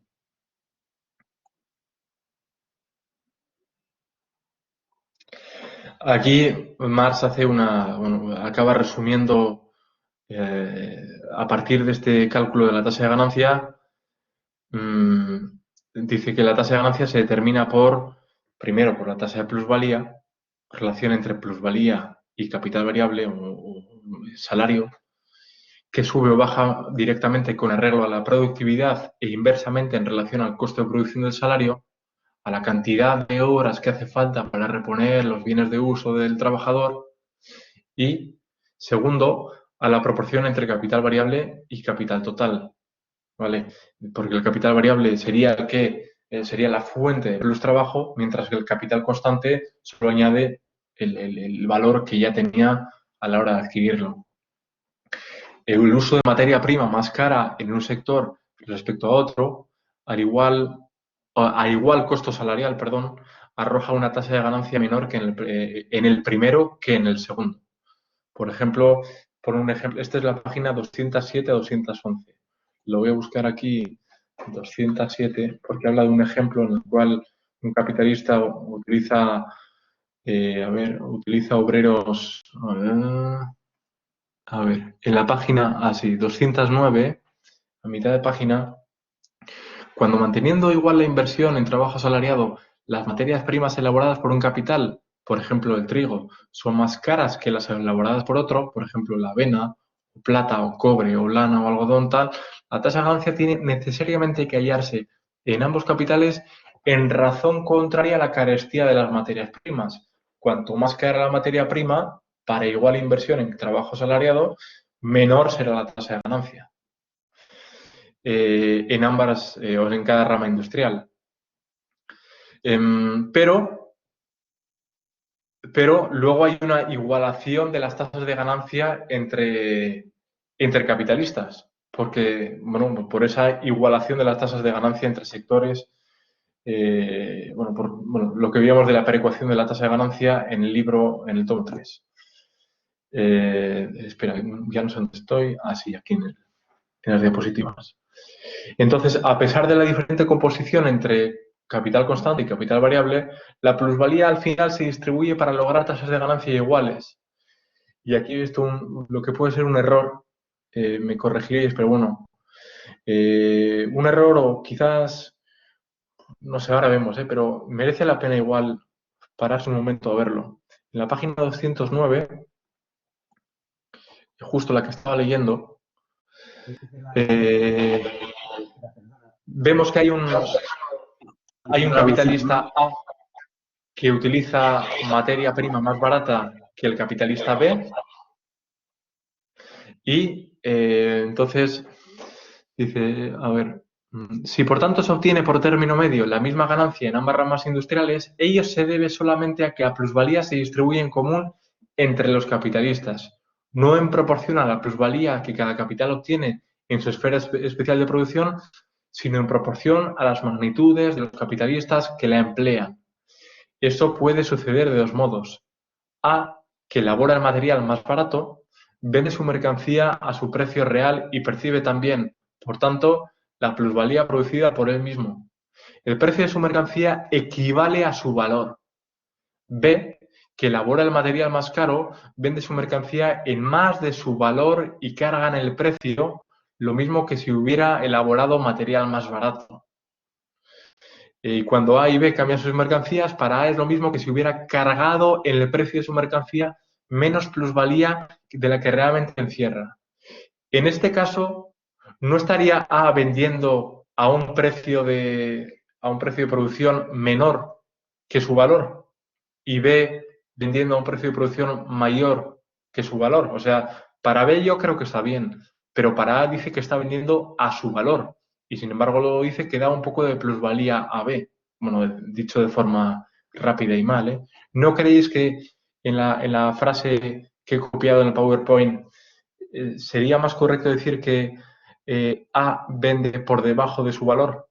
Aquí Marx hace acaba resumiendo a partir de este cálculo de la tasa de ganancia, dice que la tasa de ganancia se determina primero por la tasa de plusvalía, relación entre plusvalía y capital variable o salario, que sube o baja directamente con arreglo a la productividad e inversamente en relación al coste de producción del salario, a la cantidad de horas que hace falta para reponer los bienes de uso del trabajador y, segundo, a la proporción entre capital variable y capital total, ¿vale? Porque el capital variable sería sería la fuente de plus trabajo, mientras que el capital constante solo añade el valor que ya tenía a la hora de adquirirlo. El uso de materia prima más cara en un sector respecto a otro, a igual costo salarial, arroja una tasa de ganancia menor que en el primero que en el segundo. Por ejemplo, esta es la página 207 a 211. Lo voy a buscar aquí, 207, porque habla de un ejemplo en el cual un capitalista utiliza obreros. A ver, en la página, 209, a mitad de página, cuando manteniendo igual la inversión en trabajo asalariado, las materias primas elaboradas por un capital por ejemplo el trigo, son más caras que las elaboradas por otro, por ejemplo la avena, o plata o cobre o lana o algodón tal, la tasa de ganancia tiene necesariamente que hallarse en ambos capitales en razón contraria a la carestía de las materias primas. Cuanto más cara la materia prima, para igual inversión en trabajo asalariado, menor será la tasa de ganancia en ambas o en cada rama industrial. Pero luego hay una igualación de las tasas de ganancia entre capitalistas, porque, bueno, por esa igualación de las tasas de ganancia entre sectores, lo que veíamos de la perecuación de la tasa de ganancia en el libro, en el tomo 3. Espera, ya no sé dónde estoy. Ah, sí, aquí en las diapositivas. Entonces, a pesar de la diferente composición entre capital constante y capital variable, la plusvalía al final se distribuye para lograr tasas de ganancia iguales. Y aquí he visto lo que puede ser un error, me corregiréis, pero bueno, un error o quizás, no sé, ahora vemos, pero merece la pena igual pararse un momento a verlo. En la página 209, justo la que estaba leyendo, vemos que hay un capitalista A que utiliza materia prima más barata que el capitalista B y entonces dice, a ver, si por tanto se obtiene por término medio la misma ganancia en ambas ramas industriales, ello se debe solamente a que la plusvalía se distribuye en común entre los capitalistas, no en proporción a la plusvalía que cada capital obtiene en su esfera especial de producción, sino en proporción a las magnitudes de los capitalistas que la emplean. Esto puede suceder de dos modos. A, que elabora el material más barato, vende su mercancía a su precio real y percibe también, por tanto, la plusvalía producida por él mismo. El precio de su mercancía equivale a su valor. B, que elabora el material más caro, vende su mercancía en más de su valor y carga en el precio, lo mismo que si hubiera elaborado material más barato. Y cuando A y B cambian sus mercancías, para A es lo mismo que si hubiera cargado en el precio de su mercancía menos plusvalía de la que realmente encierra. En este caso, ¿no estaría A vendiendo a un precio de producción menor que su valor y B vendiendo a un precio de producción mayor que su valor? O sea, para B yo creo que está bien, pero para A dice que está vendiendo a su valor y sin embargo luego dice que da un poco de plusvalía a B. Bueno, dicho de forma rápida y mal, ¿eh? ¿No creéis que en la frase que he copiado en el PowerPoint sería más correcto decir que A vende por debajo de su valor?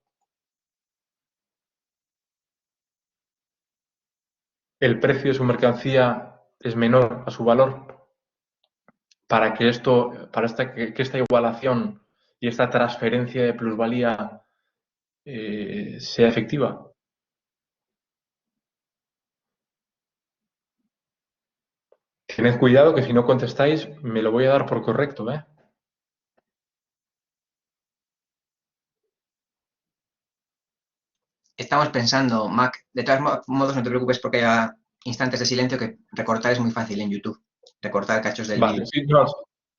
El precio de su mercancía es menor a su valor. Para que esta igualación y esta transferencia de plusvalía sea efectiva. Tened cuidado que si no contestáis me lo voy a dar por correcto, ¿eh? Estamos pensando, Mac, de todos modos no te preocupes porque haya instantes de silencio que recortar es muy fácil en YouTube. Recortar cachos del vídeo. Sí, no,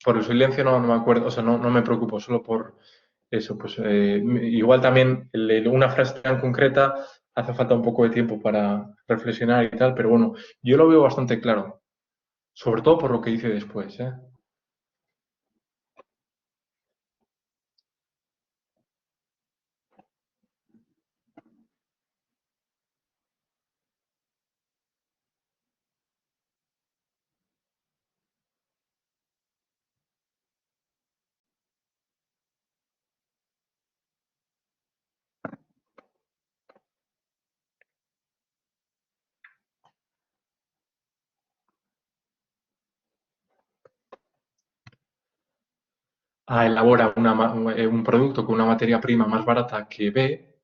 por el silencio no me acuerdo, o sea, no me preocupo, solo por eso, pues igual también una frase tan concreta hace falta un poco de tiempo para reflexionar y tal, pero bueno, yo lo veo bastante claro, sobre todo por lo que dice después, ¿eh? A elabora un producto con una materia prima más barata que B,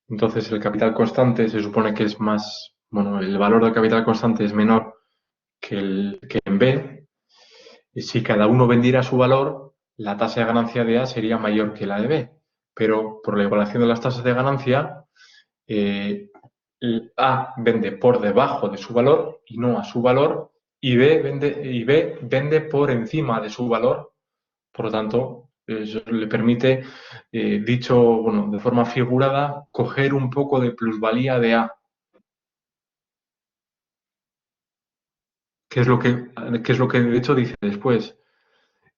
entonces el capital constante se supone que es más, bueno, el valor del capital constante es menor que en B, y si cada uno vendiera su valor, la tasa de ganancia de A sería mayor que la de B, pero por la igualación de las tasas de ganancia, A vende por debajo de su valor y no a su valor, y B vende por encima de su valor. Por lo tanto, eso le permite, dicho bueno, de forma figurada, coger un poco de plusvalía de A. ¿Qué es lo que de hecho dice después?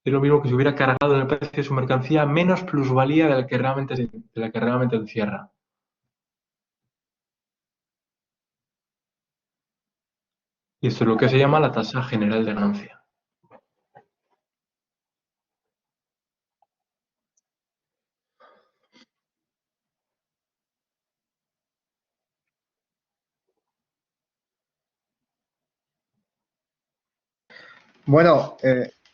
Es lo mismo que si hubiera cargado en el precio de su mercancía menos plusvalía de la que realmente encierra. Y esto es lo que se llama la tasa general de ganancia. Bueno,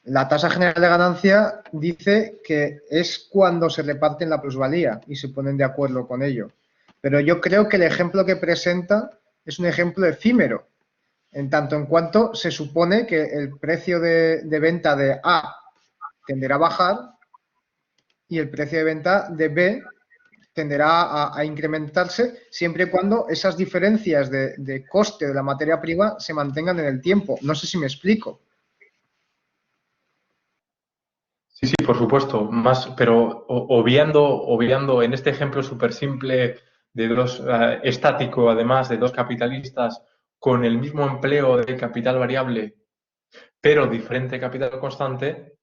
la tasa general de ganancia dice que es cuando se reparten la plusvalía y se ponen de acuerdo con ello. Pero yo creo que el ejemplo que presenta es un ejemplo efímero, en tanto en cuanto se supone que el precio de venta de A tenderá a bajar y el precio de venta de B tenderá a incrementarse siempre y cuando esas diferencias de coste de la materia prima se mantengan en el tiempo. No sé si me explico. Sí, sí, por supuesto, pero obviando en este ejemplo súper simple de dos, estático, además de dos capitalistas con el mismo empleo de capital variable, pero diferente capital constante,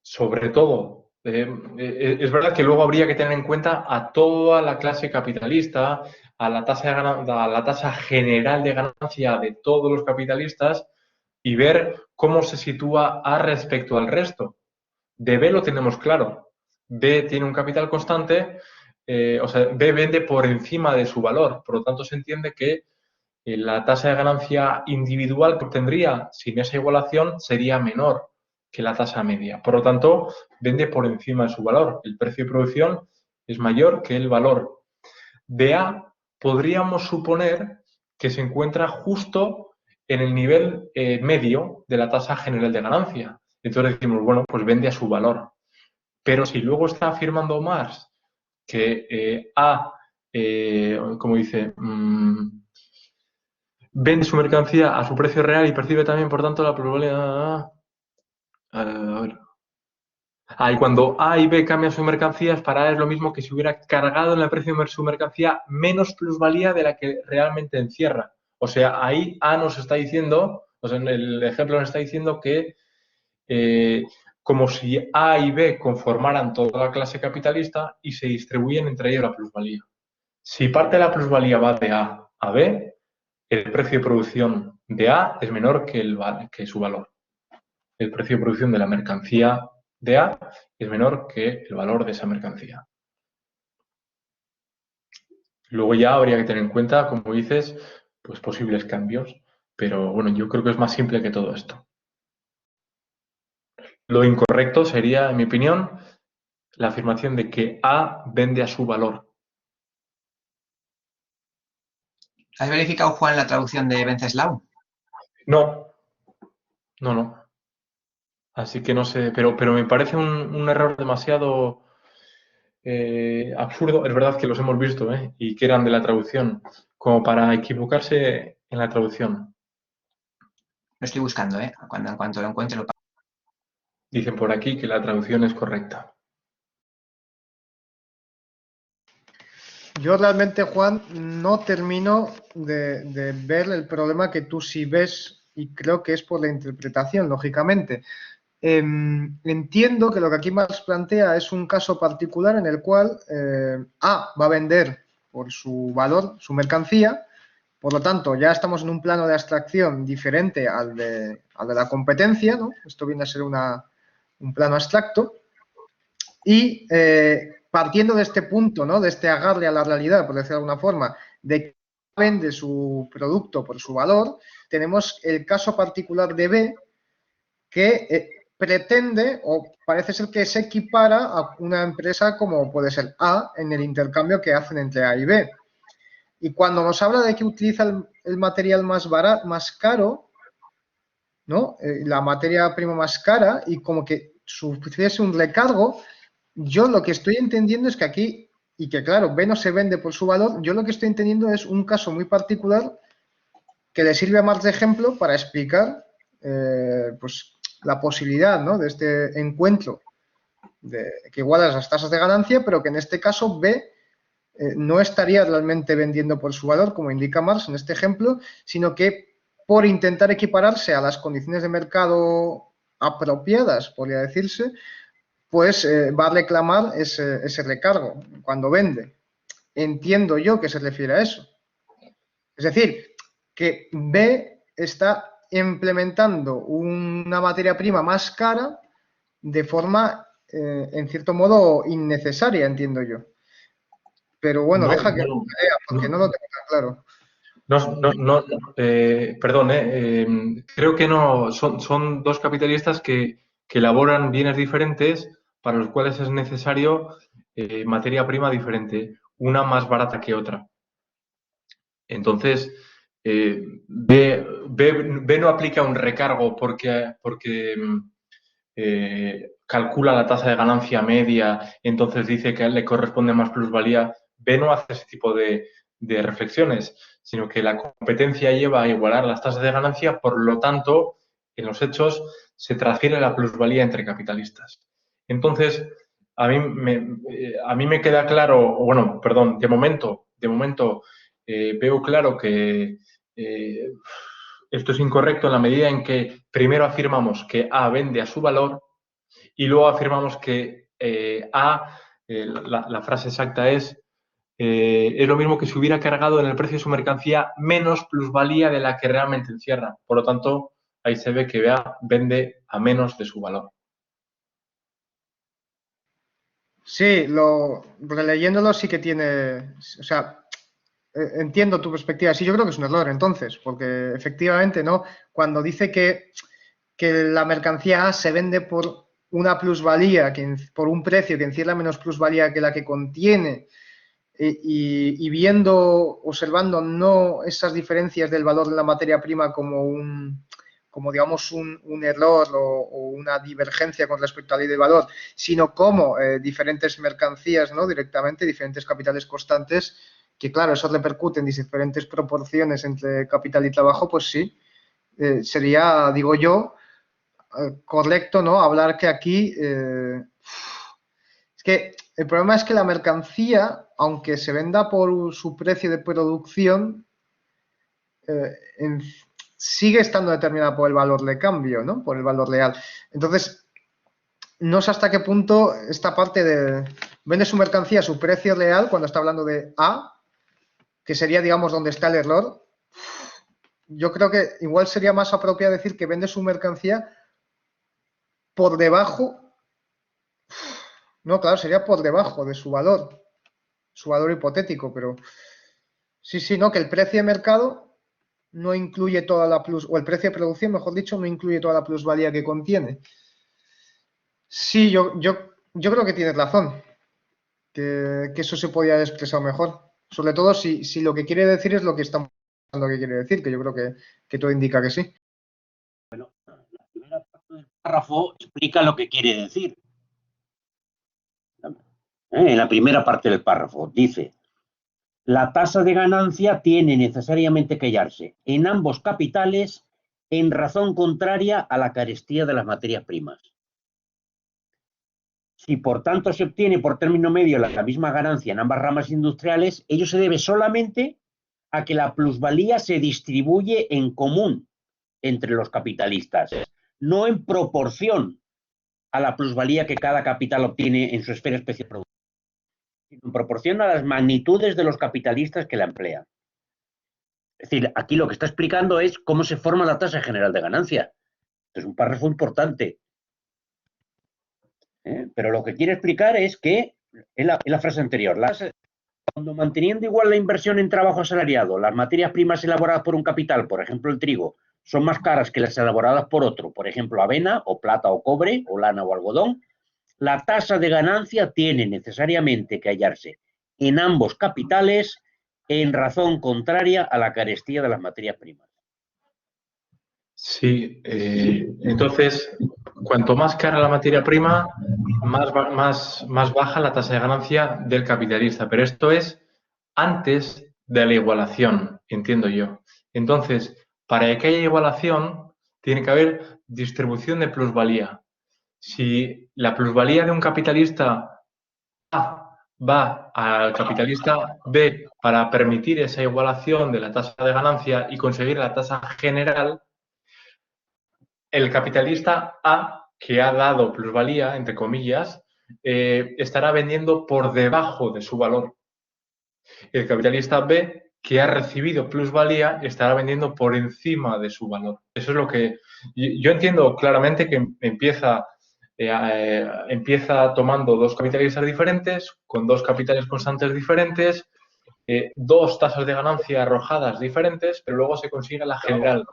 sobre todo, es verdad que luego habría que tener en cuenta a toda la clase capitalista, a la tasa general de ganancia de todos los capitalistas y ver cómo se sitúa A respecto al resto. De B lo tenemos claro. B tiene un capital constante, o sea, B vende por encima de su valor. Por lo tanto, se entiende que la tasa de ganancia individual que obtendría sin esa igualación sería menor que la tasa media. Por lo tanto, vende por encima de su valor. El precio de producción es mayor que el valor. De A podríamos suponer que se encuentra justo en el nivel medio de la tasa general de ganancia. Entonces decimos, bueno, pues vende a su valor. Pero si luego está afirmando Marx que A, como dice, vende su mercancía a su precio real y percibe también, por tanto, la probabilidad... A ver. Y cuando A y B cambian sus mercancías, para A es lo mismo que si hubiera cargado en el precio de su mercancía menos plusvalía de la que realmente encierra. O sea, ahí A nos está diciendo, o sea, en el ejemplo nos está diciendo que como si A y B conformaran toda la clase capitalista y se distribuyen entre ellos la plusvalía. Si parte de la plusvalía va de A a B, el precio de producción de A es menor que su valor. El precio de producción de la mercancía de A es menor que el valor de esa mercancía. Luego ya habría que tener en cuenta, como dices, pues posibles cambios, pero bueno, yo creo que es más simple que todo esto. Lo incorrecto sería, en mi opinión, la afirmación de que A vende a su valor. ¿Has verificado, Juan, la traducción de Venceslau? No. Así que no sé, pero me parece un error demasiado absurdo. Es verdad que los hemos visto, y que eran de la traducción, como para equivocarse en la traducción. Lo estoy buscando, ¿eh? En cuanto lo encuentre lo paso. Dicen por aquí que la traducción es correcta. Yo realmente, Juan, no termino de ver el problema que tú sí ves y creo que es por la interpretación, lógicamente. Entiendo que lo que aquí Marx plantea es un caso particular en el cual A va a vender por su valor su mercancía, por lo tanto ya estamos en un plano de abstracción diferente al de la competencia, ¿no? Esto viene a ser un plano abstracto y partiendo de este punto, ¿no? De este agarre a la realidad, por decirlo de alguna forma, de que vende su producto por su valor, tenemos el caso particular de B que pretende o parece ser que se equipara a una empresa como puede ser A en el intercambio que hacen entre A y B. Y cuando nos habla de que utiliza el material más barato, más caro, ¿no? La materia prima más cara y como que sufriese un recargo, yo lo que estoy entendiendo es que aquí y que, claro, B no se vende por su valor, yo lo que estoy entendiendo es un caso muy particular que le sirve a Marx de ejemplo para explicar pues, la posibilidad, ¿no?, de este encuentro que iguala las tasas de ganancia, pero que en este caso B no estaría realmente vendiendo por su valor, como indica Marx en este ejemplo, sino que por intentar equipararse a las condiciones de mercado apropiadas, podría decirse, pues va a reclamar ese recargo cuando vende. Entiendo yo que se refiere a eso. Es decir, que B está implementando una materia prima más cara de forma, en cierto modo, innecesaria, entiendo yo. Pero bueno, No, deja que no, lea, porque no lo tengo tan claro. Perdón, creo que no, son dos capitalistas que elaboran bienes diferentes para los cuales es necesario materia prima diferente, una más barata que otra. Entonces, B no aplica un recargo porque calcula la tasa de ganancia media, entonces dice que a él le corresponde más plusvalía. B no hace ese tipo de reflexiones, sino que la competencia lleva a igualar las tasas de ganancia, por lo tanto, en los hechos se transfiere la plusvalía entre capitalistas. Entonces, a mí me queda claro, bueno, perdón, de momento veo claro que esto es incorrecto en la medida en que primero afirmamos que A vende a su valor y luego afirmamos que A, la frase exacta es lo mismo que si hubiera cargado en el precio de su mercancía menos plusvalía de la que realmente encierra. Por lo tanto, ahí se ve que A vende a menos de su valor. Sí, releyéndolo sí que tiene, o sea, entiendo tu perspectiva. Sí, yo creo que es un error entonces, porque efectivamente, ¿no? Cuando dice que la mercancía A se vende por una plusvalía, por un precio que encierra menos plusvalía que la que contiene, y viendo, observando no esas diferencias del valor de la materia prima como digamos un error o una divergencia con respecto a la ley del valor, sino como diferentes mercancías, ¿no?, directamente, diferentes capitales constantes, que claro, eso repercute en diferentes proporciones entre capital y trabajo, pues sí, sería, digo yo, correcto, ¿no?, hablar que aquí es que el problema es que la mercancía, aunque se venda por su precio de producción, sigue estando determinada por el valor de cambio, ¿no?, por el valor real. Entonces, no sé hasta qué punto esta parte de vende su mercancía a su precio real, cuando está hablando de A, que sería, digamos, donde está el error. Yo creo que igual sería más apropiado decir que vende su mercancía por debajo. No, claro, sería por debajo de su valor hipotético, pero sí, no, que el precio de mercado no incluye toda la o el precio de producción, mejor dicho, no incluye toda la plusvalía que contiene. Sí, yo creo que tienes razón, que eso se podría haber expresado mejor. Sobre todo si lo que quiere decir es lo que estamos pensando que quiere decir, que yo creo que todo indica que sí. Bueno, la primera parte del párrafo explica lo que quiere decir. En la primera parte del párrafo dice: la tasa de ganancia tiene necesariamente que hallarse en ambos capitales en razón contraria a la carestía de las materias primas. Si por tanto se obtiene por término medio la misma ganancia en ambas ramas industriales, ello se debe solamente a que la plusvalía se distribuye en común entre los capitalistas, no en proporción a la plusvalía que cada capital obtiene en su esfera especial productiva, sino en proporción a las magnitudes de los capitalistas que la emplean. Es decir, aquí lo que está explicando es cómo se forma la tasa general de ganancia. Es un párrafo importante. Pero lo que quiere explicar es que, en la frase anterior, cuando manteniendo igual la inversión en trabajo asalariado, las materias primas elaboradas por un capital, por ejemplo el trigo, son más caras que las elaboradas por otro, por ejemplo avena o plata o cobre o lana o algodón, la tasa de ganancia tiene necesariamente que hallarse en ambos capitales en razón contraria a la carestía de las materias primas. Sí, entonces, cuanto más cara la materia prima, más baja la tasa de ganancia del capitalista. Pero esto es antes de la igualación, entiendo yo. Entonces, para que haya igualación, tiene que haber distribución de plusvalía. Si la plusvalía de un capitalista A va al capitalista B para permitir esa igualación de la tasa de ganancia y conseguir la tasa general, el capitalista A, que ha dado plusvalía, entre comillas, estará vendiendo por debajo de su valor. El capitalista B, que ha recibido plusvalía, estará vendiendo por encima de su valor. Eso es lo que yo entiendo claramente, que empieza tomando dos capitalistas diferentes, con dos capitales constantes diferentes, dos tasas de ganancia arrojadas diferentes, pero luego se consigue la general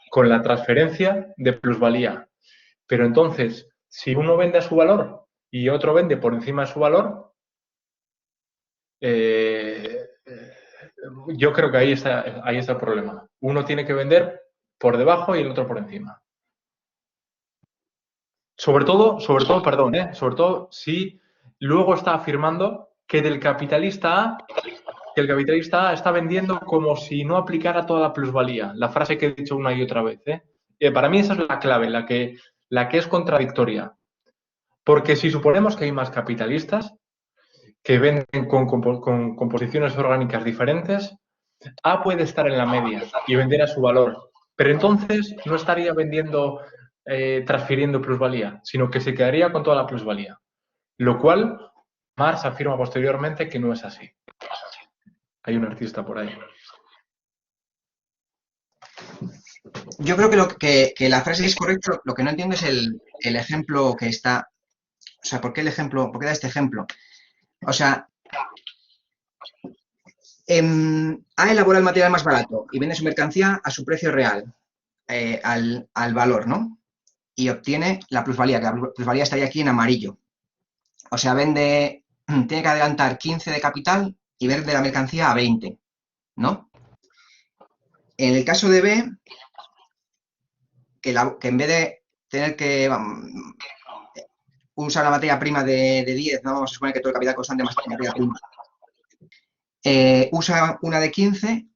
con la transferencia de plusvalía. Pero entonces, si uno vende a su valor y otro vende por encima de su valor, yo creo que ahí está el problema. Uno tiene que vender por debajo y el otro por encima. Sobre todo, si luego está afirmando que el capitalista A está vendiendo como si no aplicara toda la plusvalía. La frase que he dicho una y otra vez. Para mí esa es la clave, la que es contradictoria. Porque si suponemos que hay más capitalistas que venden con composiciones orgánicas diferentes, A puede estar en la media y vender a su valor, pero entonces no estaría vendiendo, transfiriendo plusvalía, sino que se quedaría con toda la plusvalía. Lo cual Marx afirma posteriormente que no es así. Hay un artista por ahí. Yo creo que la frase es correcta. Lo que no entiendo es el ejemplo que está. O sea, ¿por qué da este ejemplo? O sea, A elabora el material más barato y vende su mercancía a su precio real, al valor, ¿no? Y obtiene la plusvalía, que la plusvalía estaría aquí en amarillo. O sea, tiene que adelantar 15 de capital y vende la mercancía a 20, ¿no? En el caso de B, que en vez de tener que usar la materia prima de 10, ¿no? Vamos a suponer que todo el capital constante más materia prima. Usa una de 15,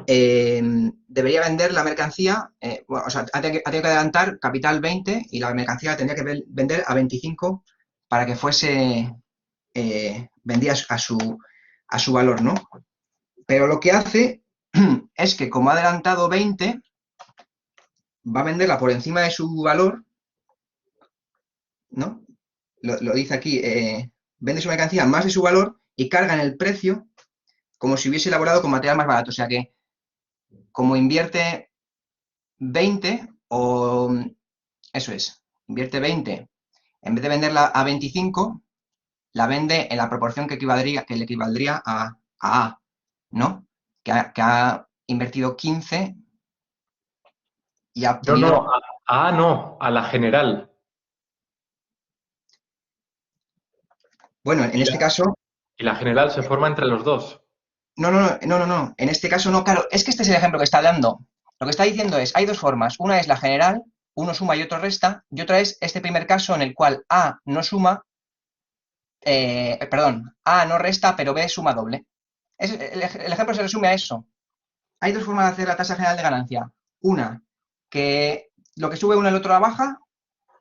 debería vender la mercancía, o sea, ha tenido que adelantar capital 20 y la mercancía la tendría que vender a 25 para que fuese vendida a su valor, ¿no? Pero lo que hace es que como ha adelantado 20, va a venderla por encima de su valor, ¿no? Lo dice aquí, vende su mercancía más de su valor y carga en el precio como si hubiese elaborado con material más barato. O sea que, como invierte 20, invierte 20, en vez de venderla a 25, la vende en la proporción que le equivaldría a A, ¿no? Que ha invertido 15 y ha obtenido... No, a la general. Bueno, en este caso... Y la general se forma entre los dos. No. En este caso no, claro. Es que este es el ejemplo que está dando. Lo que está diciendo es, hay dos formas. Una es la general, uno suma y otro resta, y otra es este primer caso en el cual A no suma, A no resta, pero B suma doble. El ejemplo se resume a eso. Hay dos formas de hacer la tasa general de ganancia. Una, que lo que sube uno el otro la baja,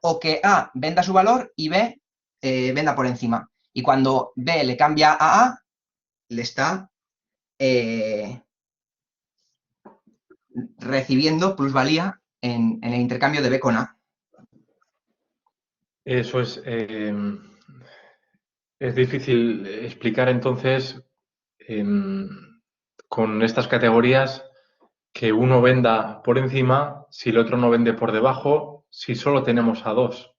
o que A venda su valor y B venda por encima. Y cuando B le cambia a A, le está recibiendo plusvalía en el intercambio de B con A. Eso es difícil explicar entonces con estas categorías que uno venda por encima si el otro no vende por debajo, si solo tenemos a dos.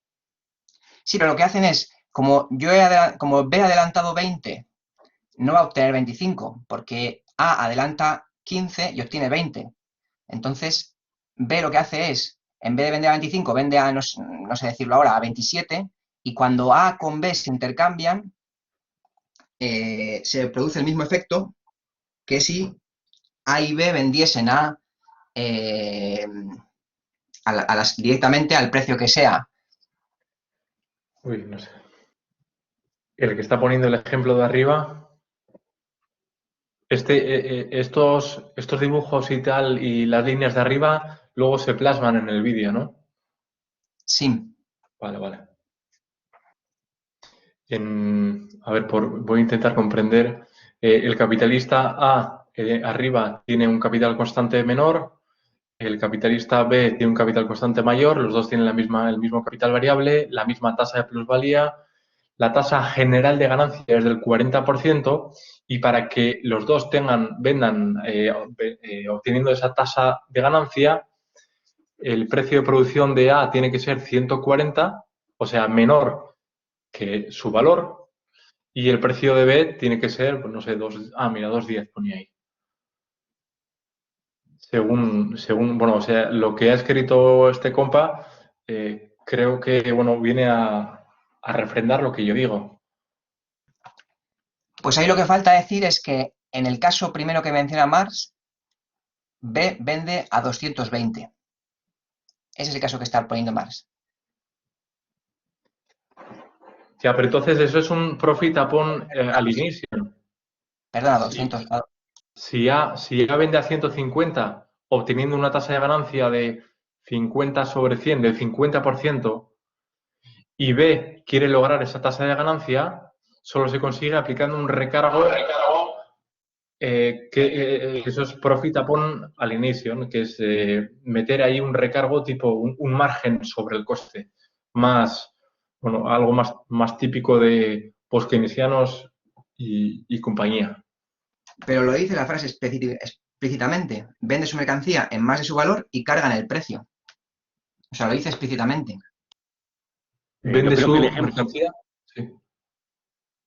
Sí, pero lo que hacen es, como B ha adelantado 20, no va a obtener 25, porque A adelanta 15 y obtiene 20. Entonces, B lo que hace es, en vez de vender a 25, vende a, no sé decirlo ahora, a 27, y cuando A con B se intercambian, se produce el mismo efecto que si A y B vendiesen a directamente al precio que sea. Uy, no sé. El que está poniendo el ejemplo de arriba, estos dibujos y tal, y las líneas de arriba, luego se plasman en el vídeo, ¿no? Sí. Vale, vale. A ver, voy a intentar comprender. El capitalista A arriba tiene un capital constante menor, el capitalista B tiene un capital constante mayor, los dos tienen el mismo capital variable, la misma tasa de plusvalía, la tasa general de ganancia es del 40% y para que los dos vendan obteniendo esa tasa de ganancia, el precio de producción de A tiene que ser 140, o sea, menor que su valor, y el precio de B tiene que ser, pues no sé, 2.10 ponía ahí. Bueno, o sea, lo que ha escrito este compa, creo que, bueno, viene a refrendar lo que yo digo. Pues ahí lo que falta decir es que en el caso primero que menciona Marx, B vende a 220. Ese es el caso que está poniendo Marx. Ya, pero entonces eso es un profit upon al inicio. Perdona, Sí. 200. Si A vende a 150, obteniendo una tasa de ganancia de 50 sobre 100, del 50%, y B quiere lograr esa tasa de ganancia, solo se consigue aplicando un recargo que eso es profit upon al inicio, ¿no? Que es meter ahí un recargo tipo un margen sobre el coste, bueno, algo más típico de post-keynesianos y compañía. Pero lo dice la frase explícitamente. Vende su mercancía en más de su valor y carga en el precio. O sea, lo dice explícitamente. ¿Vende su el ejemplo, mercancía? Sí.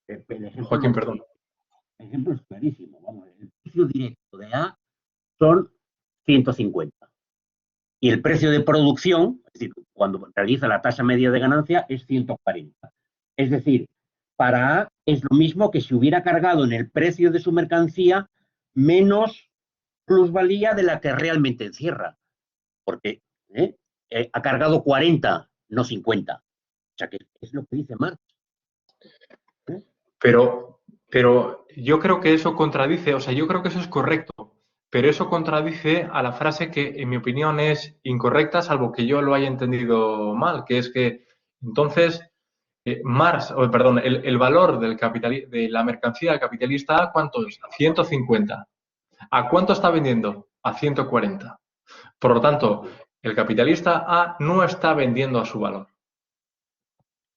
el ejemplo, Joaquín, perdón. El ejemplo es clarísimo. Vamos, el precio directo de A son 150. Y el precio de producción, es decir, cuando realiza la tasa media de ganancia, es 140. Es decir, para A es lo mismo que si hubiera cargado en el precio de su mercancía menos plusvalía de la que realmente encierra. Porque ha cargado 40, no 50. O sea, que es lo que dice Marx. Pero yo creo que eso contradice, o sea, yo creo que eso es correcto, pero eso contradice a la frase que, en mi opinión, es incorrecta, salvo que yo lo haya entendido mal, que es que entonces el valor de la mercancía del capitalista A, ¿cuánto es? A 150. ¿A cuánto está vendiendo? A 140. Por lo tanto, el capitalista A no está vendiendo a su valor.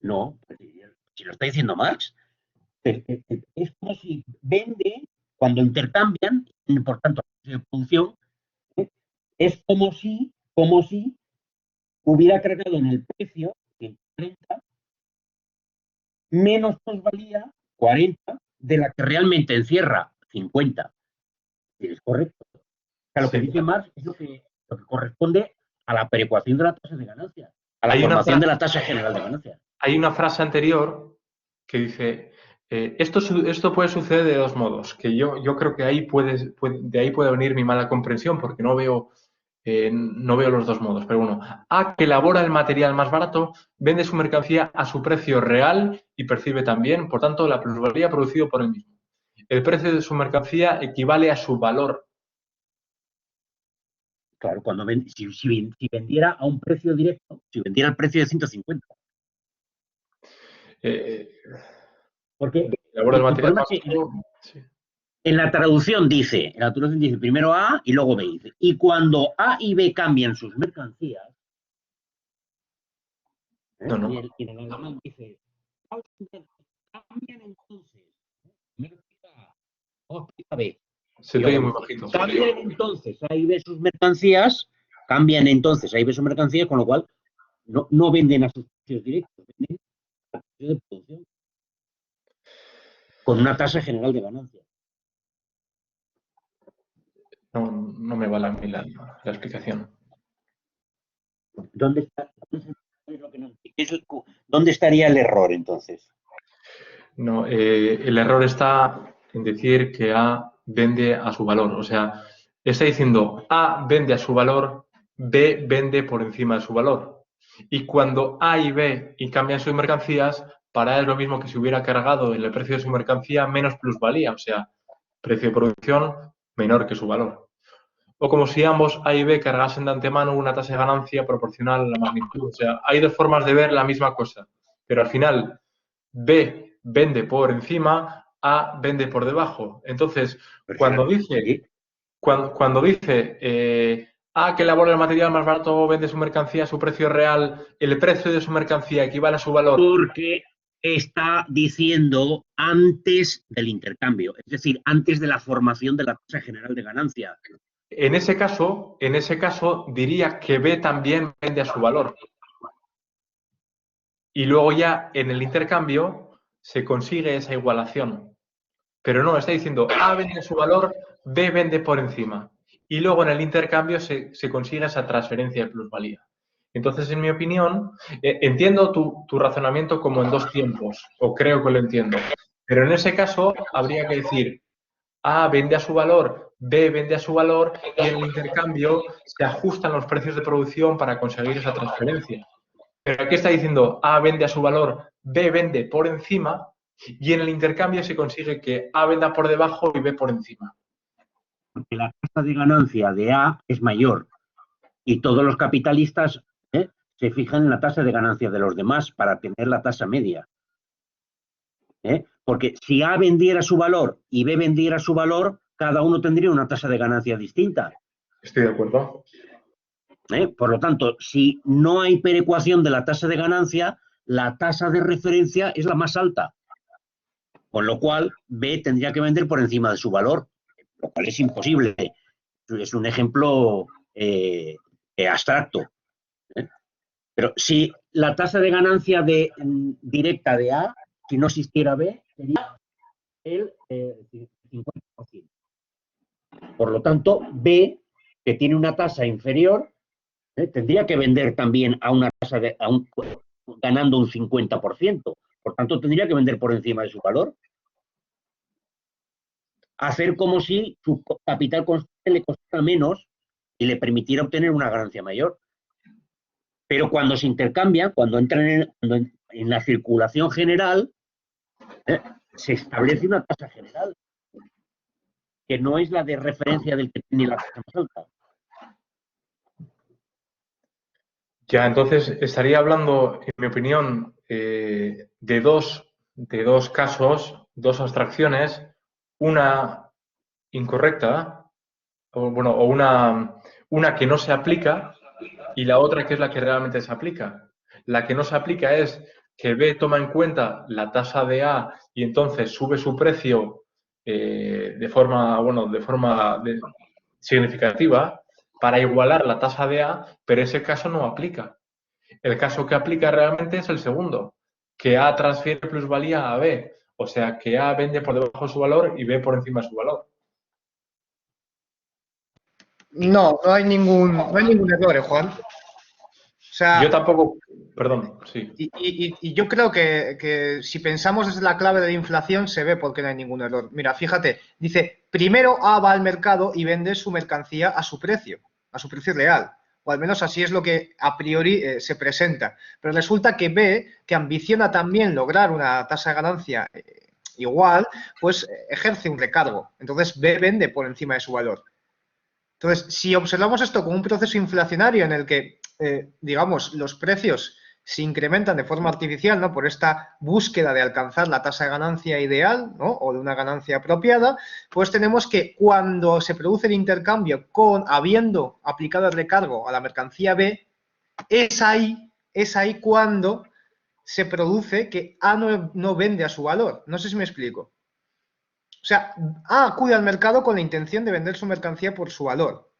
No, si lo está diciendo Marx, es como si vende, cuando intercambian, por tanto, de producción, es como si hubiera cargado en el precio, 130, menos plusvalía, 40, de la que realmente encierra, 50. Es correcto. O sea, lo que dice Marx es lo que corresponde a la perecuación de la tasa de ganancia, a la formación de la tasa general de ganancia. Hay una frase anterior que dice, esto puede suceder de dos modos, que yo creo que de ahí puede venir mi mala comprensión, porque no veo los dos modos. Pero bueno, A, que elabora el material más barato, vende su mercancía a su precio real y percibe también, por tanto, la plusvalía producido por él mismo. El precio de su mercancía equivale a su valor. Claro, si vendiera a un precio directo, si vendiera al precio de 150. Porque Elabora el material más es que barato. Sí. en la traducción dice primero A y luego B. Dice, y cuando A y B cambian sus mercancías, No. y en el alemán dice, cambian entonces, primero explica B. Se te oye muy bajito. Cambian entonces A y B sus mercancías, con lo cual no venden a sus precios directos, venden a precio de producción, con una tasa general de ganancia. No me vale a mí la explicación. ¿Dónde estaría el error entonces? No, el error está en decir que A vende a su valor. O sea, Está diciendo A vende a su valor, B vende por encima de su valor. Y cuando A y B cambian sus mercancías, para A es lo mismo que si hubiera cargado en el precio de su mercancía menos plusvalía, o sea, precio de producción menor que su valor. O como si ambos A y B cargasen de antemano una tasa de ganancia proporcional a la magnitud. O sea, hay dos formas de ver la misma cosa, pero al final B vende por encima, A vende por debajo. Entonces, cuando dice que elabora el material más barato, vende su mercancía a su precio real, el precio de su mercancía equivale a su valor. Porque está diciendo antes del intercambio, es decir, antes de la formación de la tasa general de ganancia. En ese caso, diría que B también vende a su valor. Y luego ya en el intercambio se consigue esa igualación. Pero no, está diciendo A vende a su valor, B vende por encima. Y luego en el intercambio se consigue esa transferencia de plusvalía. Entonces, en mi opinión, entiendo tu razonamiento como en dos tiempos, o creo que lo entiendo. Pero en ese caso habría que decir A vende a su valor, B vende a su valor y en el intercambio se ajustan los precios de producción para conseguir esa transferencia. Pero aquí está diciendo A vende a su valor, B vende por encima y en el intercambio se consigue que A venda por debajo y B por encima. Porque la tasa de ganancia de A es mayor y todos los capitalistas se fijan en la tasa de ganancia de los demás para tener la tasa media. Porque si A vendiera su valor y B vendiera su valor, cada uno tendría una tasa de ganancia distinta. Estoy de acuerdo. Por lo tanto, si no hay perecuación de la tasa de ganancia, la tasa de referencia es la más alta. Con lo cual, B tendría que vender por encima de su valor, lo cual es imposible. Es un ejemplo abstracto. Pero si la tasa de ganancia directa de A, si no existiera B, sería el 50%. Por lo tanto, B, que tiene una tasa inferior, tendría que vender también a una tasa ganando un 50%. Por tanto, tendría que vender por encima de su valor. Hacer como si su capital constante le costara menos y le permitiera obtener una ganancia mayor. Pero cuando se intercambian, cuando entran en la circulación general, se establece una tasa general, que no es la de referencia del que tiene la tasa más alta. Ya, entonces estaría hablando, en mi opinión, de dos casos, dos abstracciones, una incorrecta, o una que no se aplica y la otra que es la que realmente se aplica. La que no se aplica es que B toma en cuenta la tasa de A y entonces sube su precio de forma significativa para igualar la tasa de A, pero ese caso no aplica. El caso que aplica realmente es el segundo, que A transfiere plusvalía a B, o sea, que A vende por debajo de su valor y B por encima de su valor. No hay ningún error, Juan. O sea, yo tampoco, perdón, sí. Y yo creo que si pensamos desde la clave de la inflación se ve por qué no hay ningún error. Mira, fíjate, dice, primero A va al mercado y vende su mercancía a su precio real. O al menos así es lo que a priori se presenta. Pero resulta que B, que ambiciona también lograr una tasa de ganancia igual, pues ejerce un recargo. Entonces B vende por encima de su valor. Entonces, si observamos esto como un proceso inflacionario en el que, digamos, los precios se incrementan de forma artificial, ¿no? Por esta búsqueda de alcanzar la tasa de ganancia ideal, ¿no? O de una ganancia apropiada, pues tenemos que cuando se produce el intercambio habiendo aplicado el recargo a la mercancía B, es ahí cuando se produce que A no vende a su valor. No sé si me explico. O sea, A acude al mercado con la intención de vender su mercancía por su valor.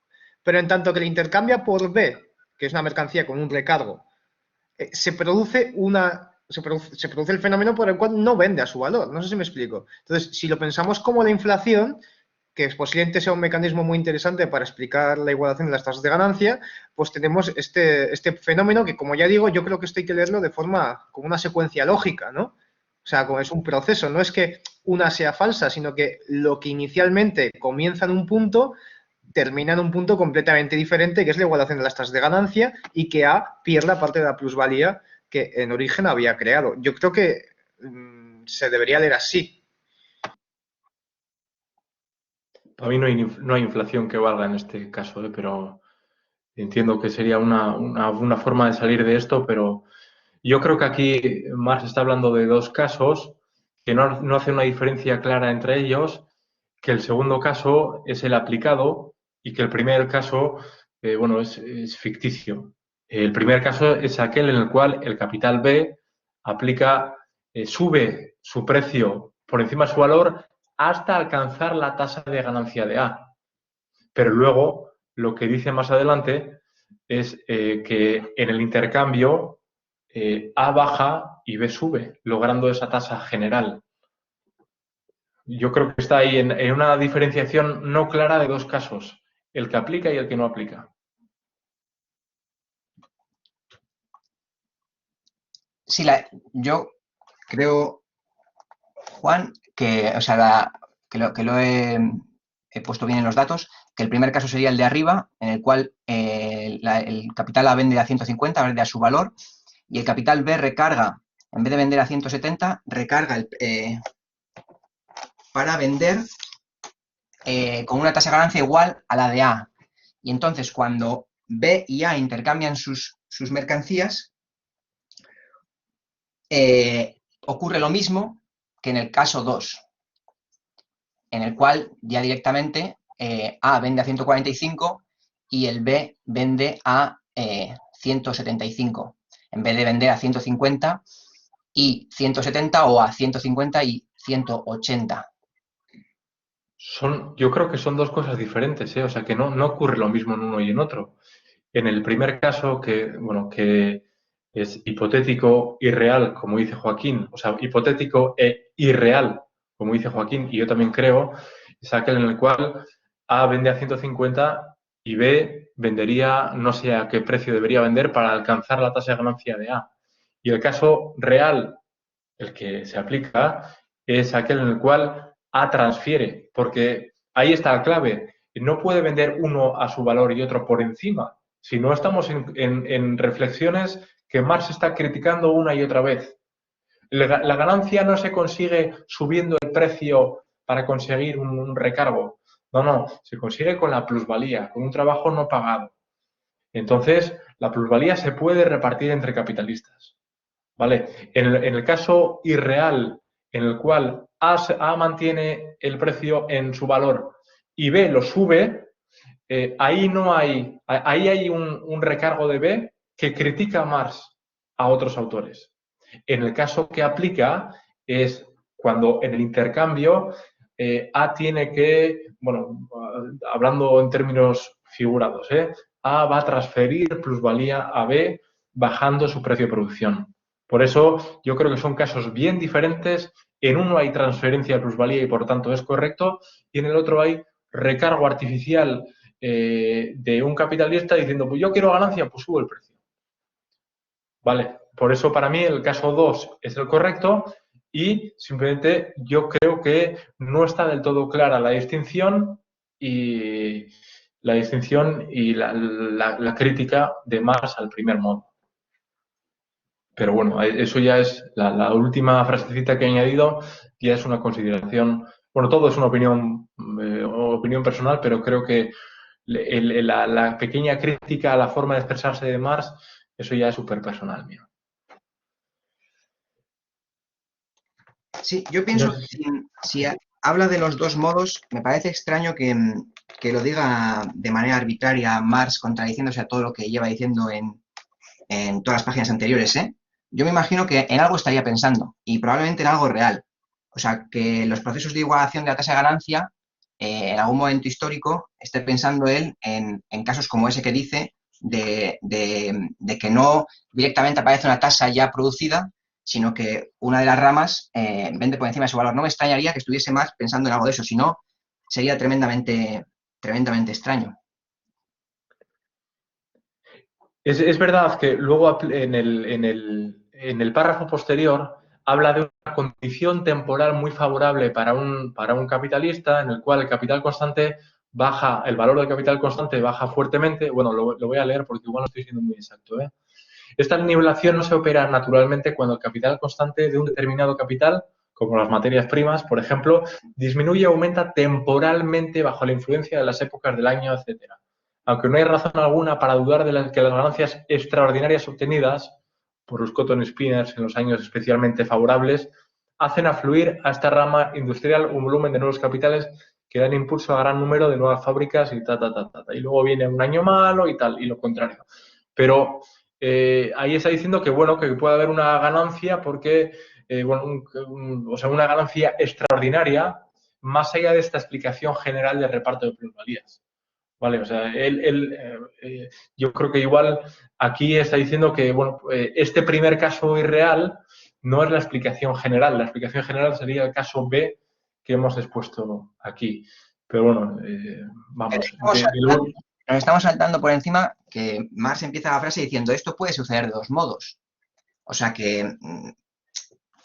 Pero en tanto que le intercambia por B, que es una mercancía con un recargo, se produce el fenómeno por el cual no vende a su valor. No sé si me explico. Entonces, si lo pensamos como la inflación, que posiblemente sea un mecanismo muy interesante para explicar la igualación de las tasas de ganancia, pues tenemos este fenómeno que, como ya digo, yo creo que esto hay que leerlo de forma, como una secuencia lógica, ¿no? O sea, como es un proceso, no es que una sea falsa, sino que lo que inicialmente comienza en un punto termina en un punto completamente diferente, que es la igualación de las tasas de ganancia y que A pierda parte de la plusvalía que en origen había creado. Yo creo que se debería leer así. Para mí no hay inflación que valga en este caso, pero entiendo que sería una forma de salir de esto, pero yo creo que aquí Marx está hablando de dos casos que no hace una diferencia clara entre ellos, que el segundo caso es el aplicado y que el primer caso, bueno, es ficticio. El primer caso es aquel en el cual el capital B aplica, sube su precio por encima de su valor hasta alcanzar la tasa de ganancia de A. Pero luego, lo que dice más adelante es que en el intercambio A baja y B sube, logrando esa tasa general. Yo creo que está ahí en una diferenciación no clara de dos casos, el que aplica y el que no aplica. Sí, yo creo, Juan, que, o sea, que lo he puesto bien en los datos, que el primer caso sería el de arriba, en el cual el capital A vende a 150, vende a su valor, y el capital B recarga, en vez de vender a 170, recarga para vender con una tasa de ganancia igual a la de A. Y entonces, cuando B y A intercambian sus mercancías, ocurre lo mismo que en el caso 2, en el cual ya directamente A vende a 145 y el B vende a 175, en vez de vender a 150 y 170 o a 150 y 180. Yo creo que son dos cosas diferentes, ¿eh? O sea, que no ocurre lo mismo en uno y en otro. En el primer caso, que es hipotético y real, como dice Joaquín, o sea, hipotético e irreal, como dice Joaquín, y yo también creo, es aquel en el cual A vende a 150 y B vendería, no sé a qué precio debería vender para alcanzar la tasa de ganancia de A. Y el caso real, el que se aplica, es aquel en el cual A transfiere, porque ahí está la clave. No puede vender uno a su valor y otro por encima. Si no, estamos en reflexiones que Marx está criticando una y otra vez. La ganancia no se consigue subiendo el precio para conseguir un recargo. No, se consigue con la plusvalía, con un trabajo no pagado. Entonces, la plusvalía se puede repartir entre capitalistas. ¿Vale? En el caso irreal, en el cual A mantiene el precio en su valor y B lo sube, ahí hay un recargo de B que critica más a otros autores. En el caso que aplica es cuando en el intercambio A tiene que, bueno, hablando en términos figurados, A va a transferir plusvalía a B bajando su precio de producción. Por eso yo creo que son casos bien diferentes. En uno hay transferencia de plusvalía y por tanto es correcto, y en el otro hay recargo artificial de un capitalista diciendo, pues yo quiero ganancia, pues subo el precio. Vale, por eso para mí el caso 2 es el correcto y simplemente yo creo que no está del todo clara la distinción y la crítica de Marx al primer modo. Pero bueno, eso ya es la última frasecita que he añadido, ya es una consideración, bueno, todo es una opinión personal, pero creo que la pequeña crítica a la forma de expresarse de Marx, eso ya es súper personal mío. Sí, yo pienso que si habla de los dos modos, me parece extraño que lo diga de manera arbitraria Marx, contradiciéndose a todo lo que lleva diciendo en todas las páginas anteriores, ¿eh? Yo me imagino que en algo estaría pensando, y probablemente en algo real. O sea, que los procesos de igualación de la tasa de ganancia, en algún momento histórico, esté pensando él en casos como ese que dice, de que no directamente aparece una tasa ya producida, sino que una de las ramas vende por encima de su valor. No me extrañaría que estuviese más pensando en algo de eso, si no, sería tremendamente extraño. Es verdad que luego en el párrafo posterior habla de una condición temporal muy favorable para un capitalista en el cual el capital constante baja, el valor del capital constante baja fuertemente. Bueno, lo voy a leer porque igual no estoy siendo muy exacto, ¿eh? Esta nivelación no se opera naturalmente cuando el capital constante de un determinado capital, como las materias primas, por ejemplo, disminuye o aumenta temporalmente bajo la influencia de las épocas del año, etcétera. Aunque no hay razón alguna para dudar de que las ganancias extraordinarias obtenidas por los cotton spinners en los años especialmente favorables hacen afluir a esta rama industrial un volumen de nuevos capitales que dan impulso a gran número de nuevas fábricas y y luego viene un año malo y tal, y lo contrario. Pero ahí está diciendo que, bueno, que puede haber una ganancia porque, o sea, una ganancia extraordinaria más allá de esta explicación general de reparto de plusvalías. Vale, o sea, yo creo que igual aquí está diciendo que, bueno, este primer caso irreal no es la explicación general. La explicación general sería el caso B que hemos expuesto aquí. Pero bueno, vamos. Nos estamos saltando por encima que Marx empieza la frase diciendo esto puede suceder de dos modos. O sea que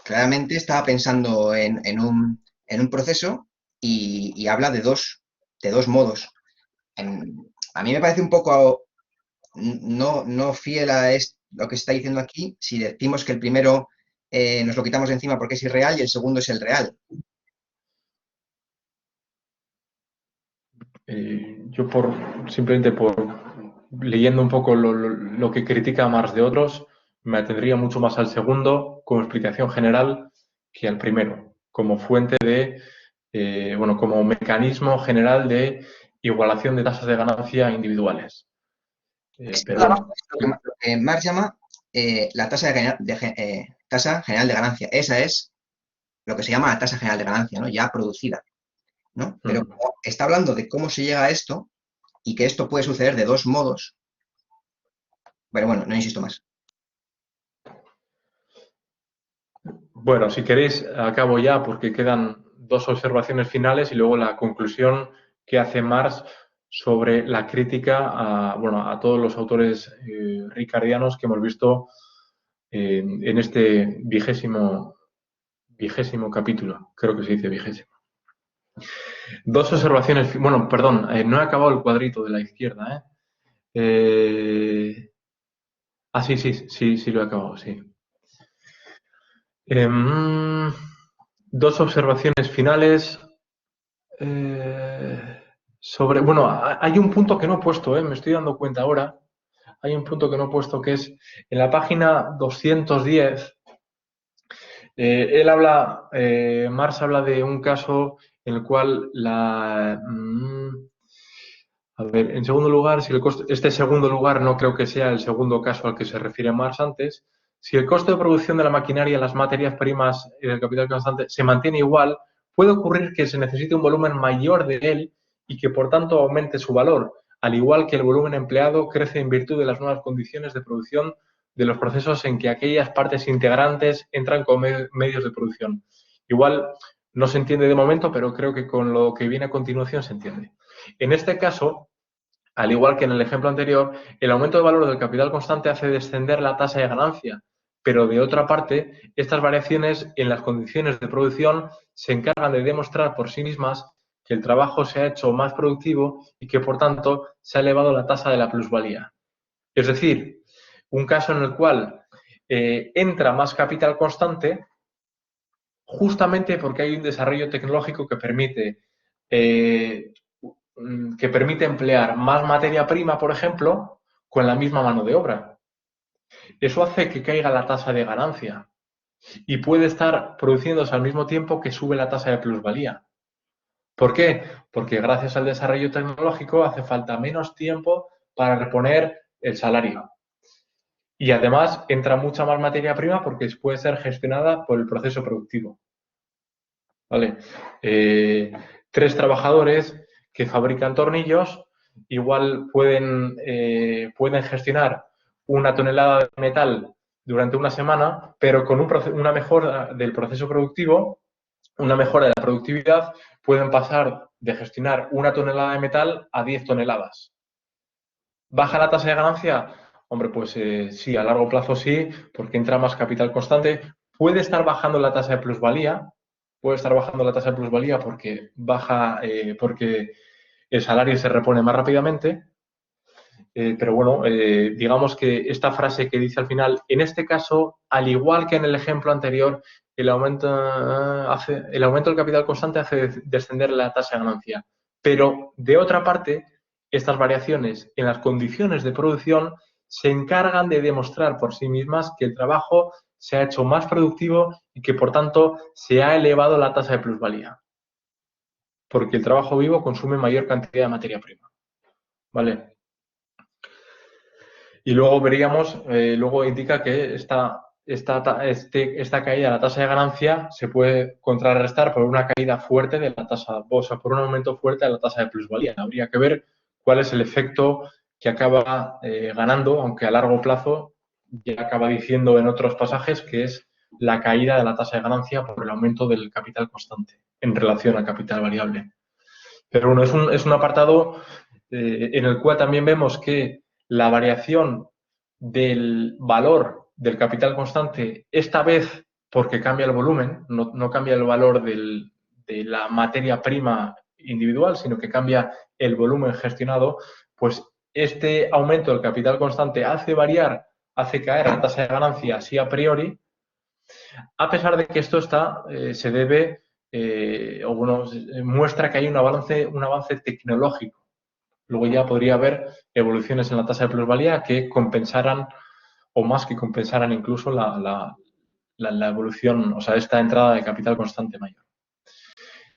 claramente estaba pensando en un proceso y habla de dos modos. A mí me parece un poco no fiel a lo que está diciendo aquí si decimos que el primero nos lo quitamos de encima porque es irreal y el segundo es el real. Yo simplemente por leyendo un poco lo que critica Marx de otros, me atendría mucho más al segundo como explicación general que al primero, como fuente de, como mecanismo general de igualación de tasas de ganancia individuales. Lo que Marx llama la tasa general de ganancia. Esa es lo que se llama la tasa general de ganancia, ¿no? Ya producida, ¿no? Pero está hablando de cómo se llega a esto y que esto puede suceder de dos modos. Pero bueno, no insisto más. Bueno, si queréis, acabo ya porque quedan dos observaciones finales y luego la conclusión que hace Marx sobre la crítica a todos los autores ricardianos que hemos visto en este vigésimo capítulo, creo que se dice vigésimo. Dos observaciones, bueno, perdón, no he acabado el cuadrito de la izquierda, sí, lo he acabado, sí. Dos observaciones finales sobre, bueno, hay un punto que no he puesto, me estoy dando cuenta ahora. Hay un punto que no he puesto que es en la página 210. Marx habla de un caso en el cual a ver, en segundo lugar, si este segundo lugar no creo que sea el segundo caso al que se refiere Marx antes. Si el costo de producción de la maquinaria, las materias primas y el capital constante se mantiene igual, puede ocurrir que se necesite un volumen mayor de él y que por tanto aumente su valor, al igual que el volumen empleado crece en virtud de las nuevas condiciones de producción de los procesos en que aquellas partes integrantes entran como medios de producción. Igual no se entiende de momento, pero creo que con lo que viene a continuación se entiende. En este caso, al igual que en el ejemplo anterior, el aumento de valor del capital constante hace descender la tasa de ganancia, pero de otra parte, estas variaciones en las condiciones de producción se encargan de demostrar por sí mismas que el trabajo se ha hecho más productivo y que, por tanto, se ha elevado la tasa de la plusvalía. Es decir, un caso en el cual entra más capital constante justamente porque hay un desarrollo tecnológico que permite emplear más materia prima, por ejemplo, con la misma mano de obra. Eso hace que caiga la tasa de ganancia y puede estar produciéndose al mismo tiempo que sube la tasa de plusvalía. ¿Por qué? Porque gracias al desarrollo tecnológico hace falta menos tiempo para reponer el salario. Y además entra mucha más materia prima porque puede ser gestionada por el proceso productivo. ¿Vale? 3 trabajadores que fabrican tornillos igual pueden gestionar 1 tonelada de metal durante una semana, pero con una mejora del proceso productivo, una mejora de la productividad, pueden pasar de gestionar 1 tonelada de metal a 10 toneladas. ¿Baja la tasa de ganancia? Hombre, pues sí, a largo plazo sí, porque entra más capital constante. Puede estar bajando la tasa de plusvalía, porque baja, porque el salario se repone más rápidamente. Pero bueno, digamos que esta frase que dice al final, en este caso, al igual que en el ejemplo anterior, el aumento del capital constante hace descender la tasa de ganancia. Pero, de otra parte, estas variaciones en las condiciones de producción se encargan de demostrar por sí mismas que el trabajo se ha hecho más productivo y que, por tanto, se ha elevado la tasa de plusvalía. Porque el trabajo vivo consume mayor cantidad de materia prima. ¿Vale? Y luego veríamos, luego indica que esta caída de la tasa de ganancia se puede contrarrestar por una caída fuerte de la tasa, o sea, por un aumento fuerte de la tasa de plusvalía. Habría que ver cuál es el efecto que acaba ganando, aunque a largo plazo ya acaba diciendo en otros pasajes que es la caída de la tasa de ganancia por el aumento del capital constante en relación al capital variable. Pero bueno, es un apartado en el cual también vemos que la variación del valor del capital constante, esta vez porque cambia el volumen, no cambia el valor de la materia prima individual, sino que cambia el volumen gestionado, pues este aumento del capital constante hace caer la tasa de ganancia así a priori, a pesar de que esto se debe, muestra que hay un avance tecnológico. Luego ya podría haber evoluciones en la tasa de plusvalía que compensaran, o más que compensaran incluso la evolución, o sea, esta entrada de capital constante mayor.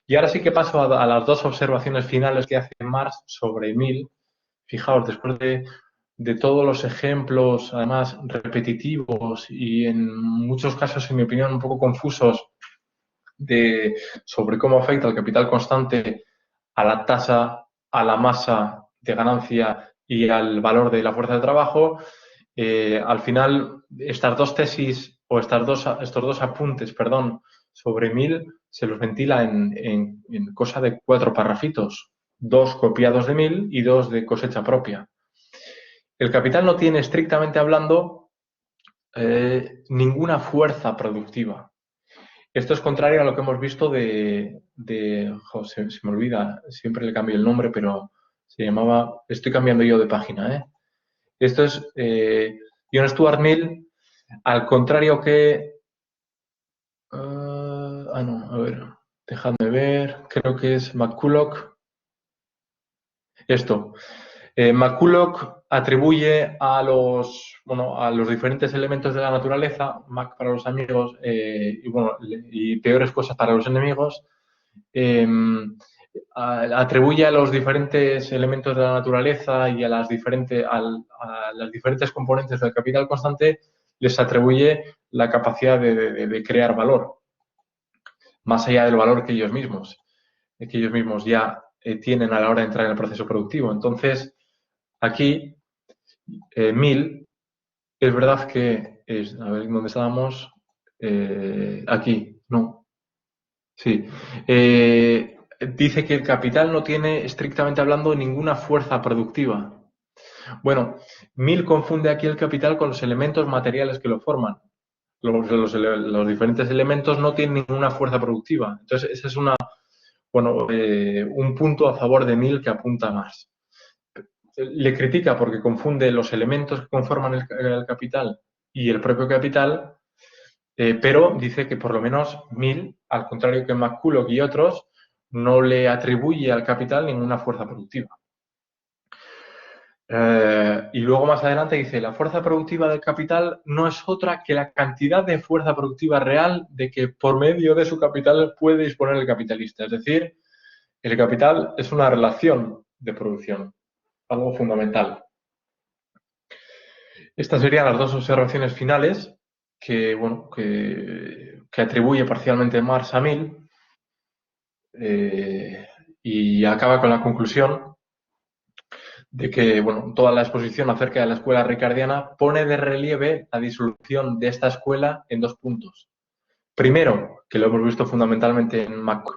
Y ahora sí que paso a las dos observaciones finales que hace Marx sobre Mill. Fijaos, después de todos los ejemplos, además repetitivos y en muchos casos, en mi opinión, un poco confusos sobre cómo afecta el capital constante a la tasa, a la masa de ganancia y al valor de la fuerza de trabajo, al final estas dos tesis o estos dos apuntes, sobre Mill se los ventila en cosa de 4 parrafitos, 2 copiados de Mill y 2 de cosecha propia. El capital no tiene, estrictamente hablando, ninguna fuerza productiva. Esto es contrario a lo que hemos visto se me olvida, siempre le cambio el nombre, pero se llamaba, estoy cambiando yo de página, ¿eh? Esto es John Stuart Mill, al contrario que, no, a ver, dejadme ver, creo que es McCulloch. Esto, McCulloch atribuye a los diferentes elementos de la naturaleza, Mac para los amigos y peores cosas para los enemigos, atribuye a los diferentes elementos de la naturaleza y a las diferentes componentes del capital constante, les atribuye la capacidad de crear valor, más allá del valor que ellos mismos ya tienen a la hora de entrar en el proceso productivo. Entonces, aquí, Mill, es verdad que a ver, ¿dónde estábamos? Aquí, no. Sí. Dice que el capital no tiene, estrictamente hablando, ninguna fuerza productiva. Bueno, Mill confunde aquí el capital con los elementos materiales que lo forman. Los diferentes elementos no tienen ninguna fuerza productiva. Entonces, ese es un punto a favor de Mill que apunta más. Le critica porque confunde los elementos que conforman el capital y el propio capital, pero dice que por lo menos Mill, al contrario que McCulloch y otros, no le atribuye al capital ninguna fuerza productiva. Y luego más adelante dice, la fuerza productiva del capital no es otra que la cantidad de fuerza productiva real de que por medio de su capital puede disponer el capitalista. Es decir, el capital es una relación de producción, algo fundamental. Estas serían las dos observaciones finales que atribuye parcialmente Marx a Mill, y acaba con la conclusión de que toda la exposición acerca de la escuela ricardiana pone de relieve la disolución de esta escuela en 2 puntos. Primero, que lo hemos visto fundamentalmente en Mac,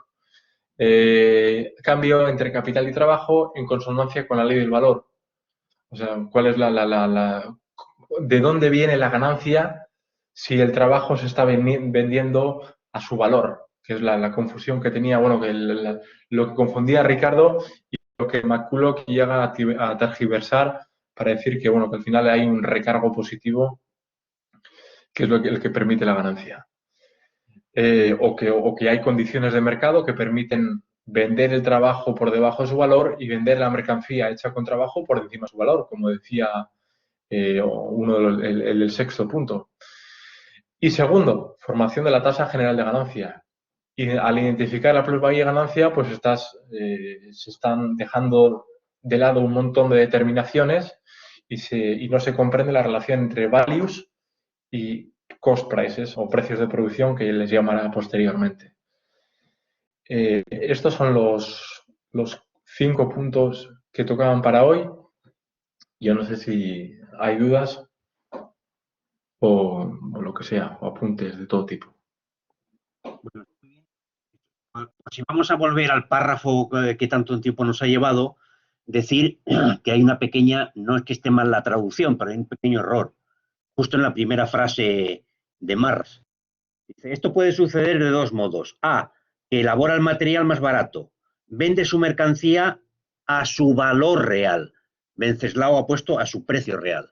cambio entre capital y trabajo en consonancia con la ley del valor. O sea, ¿cuál es de dónde viene la ganancia si el trabajo se está vendiendo a su valor? Que es la confusión que tenía, lo que confundía a Ricardo lo que McCulloch llega a tergiversar para decir que, bueno, que al final hay un recargo positivo que es el que permite la ganancia. O que hay condiciones de mercado que permiten vender el trabajo por debajo de su valor y vender la mercancía hecha con trabajo por encima de su valor, como decía el sexto punto. Y segundo, formación de la tasa general de ganancia. Y al identificar la plusvalía y ganancia, pues se están dejando de lado un montón de determinaciones y no se comprende la relación entre values y cost prices o precios de producción que les llamará posteriormente. Estos son los 5 puntos que tocaban para hoy. Yo no sé si hay dudas o lo que sea, o apuntes de todo tipo. Bueno, si vamos a volver al párrafo que tanto tiempo nos ha llevado, decir que hay una pequeña, no es que esté mal la traducción, pero hay un pequeño error, justo en la primera frase de Marx. Dice, esto puede suceder de dos modos. A, que elabora el material más barato, vende su mercancía a su valor real. Wenceslao ha puesto a su precio real.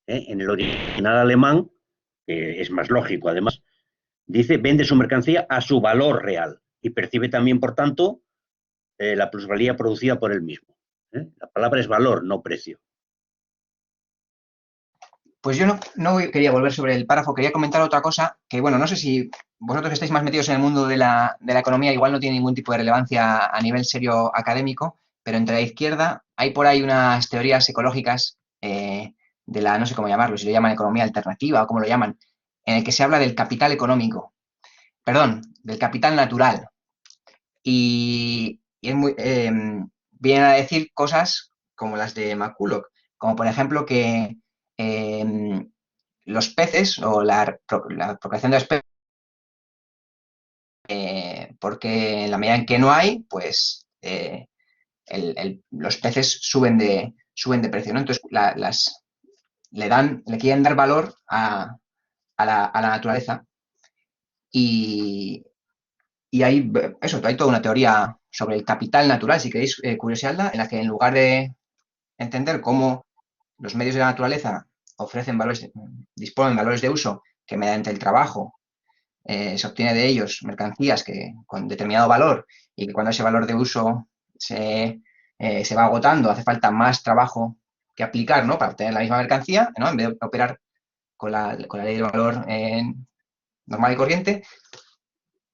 En el original alemán, que es más lógico además, dice vende su mercancía a su valor real y percibe también, por tanto, la plusvalía producida por él mismo. La palabra es valor, no precio. Pues yo no quería volver sobre el párrafo, quería comentar otra cosa, que bueno, no sé si vosotros que estáis más metidos en el mundo de la economía igual no tiene ningún tipo de relevancia a nivel serio académico, pero entre la izquierda hay por ahí unas teorías ecológicas de la, no sé cómo llamarlo, si lo llaman economía alternativa o cómo lo llaman, en el que se habla del capital económico, perdón, del capital natural. Y es vienen a decir cosas como las de McCulloch, como por ejemplo que los peces o la procreación de los peces, porque en la medida en que no hay, pues los peces suben de precio, ¿no? Entonces le quieren dar valor a la naturaleza y hay toda una teoría sobre el capital natural, si queréis curiosearla, en la que en lugar de entender cómo los medios de la naturaleza disponen valores de uso que mediante el trabajo se obtiene de ellos mercancías con determinado valor y que cuando ese valor de uso se va agotando hace falta más trabajo que aplicar, ¿no? Para obtener la misma mercancía, ¿no? En vez de operar con la ley del valor normal y corriente,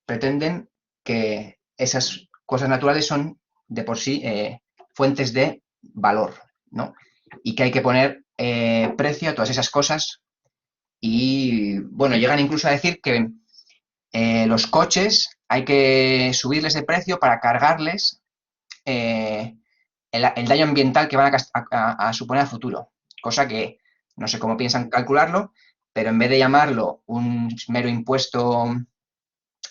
pretenden que esas cosas naturales son de por sí fuentes de valor, ¿no? Y que hay que poner precio a todas esas cosas y, bueno, llegan incluso a decir que los coches hay que subirles de precio para cargarles el daño ambiental que van a suponer a futuro, cosa que no sé cómo piensan calcularlo, pero en vez de llamarlo un mero impuesto,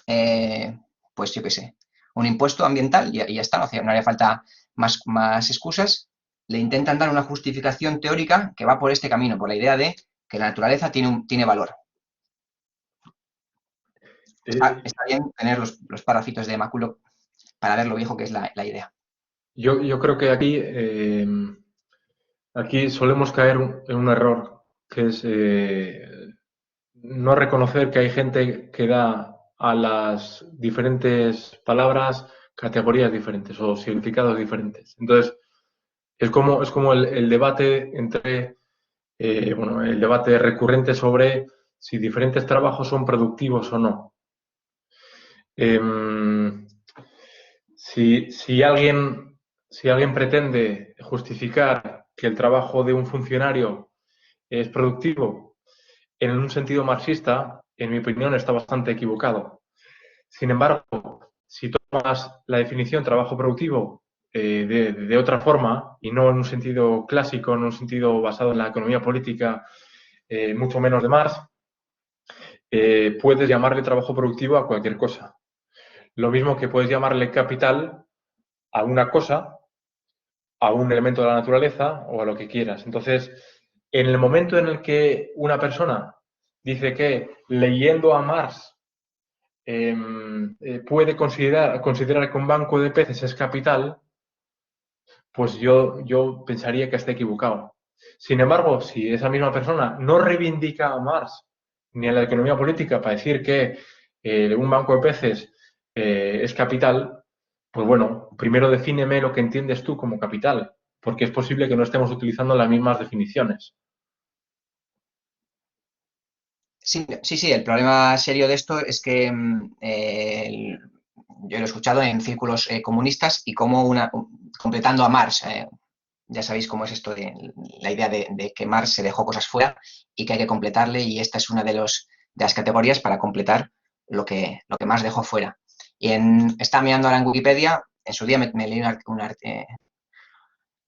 pues yo qué sé, un impuesto ambiental y ya está, no haría falta más excusas, le intentan dar una justificación teórica que va por este camino, por la idea de que la naturaleza tiene valor. Está bien tener los párrafitos de McCulloch para ver lo viejo que es la idea. Yo creo que aquí solemos caer en un error, que es no reconocer que hay gente que da a las diferentes palabras categorías diferentes o significados diferentes. Entonces, es como el debate el debate recurrente sobre si diferentes trabajos son productivos o no. Si alguien pretende justificar que el trabajo de un funcionario es productivo en un sentido marxista, en mi opinión está bastante equivocado. Sin embargo, si tomas la definición trabajo productivo de otra forma y no en un sentido clásico, en un sentido basado en la economía política, mucho menos de Marx, puedes llamarle trabajo productivo a cualquier cosa. Lo mismo que puedes llamarle capital a una cosa, a un elemento de la naturaleza o a lo que quieras. Entonces, en el momento en el que una persona dice que leyendo a Marx puede considerar que un banco de peces es capital, pues yo pensaría que está equivocado. Sin embargo, si esa misma persona no reivindica a Marx ni a la economía política para decir que un banco de peces es capital, pues bueno, primero defíneme lo que entiendes tú como capital, porque es posible que no estemos utilizando las mismas definiciones. Sí, sí, el problema serio de esto es que yo lo he escuchado en círculos comunistas y como completando a Marx, ya sabéis cómo es esto de la idea de que Marx se dejó cosas fuera y que hay que completarle, y esta es una de las categorías para completar lo que Marx dejó fuera. Y estaba mirando ahora en Wikipedia, en su día me leí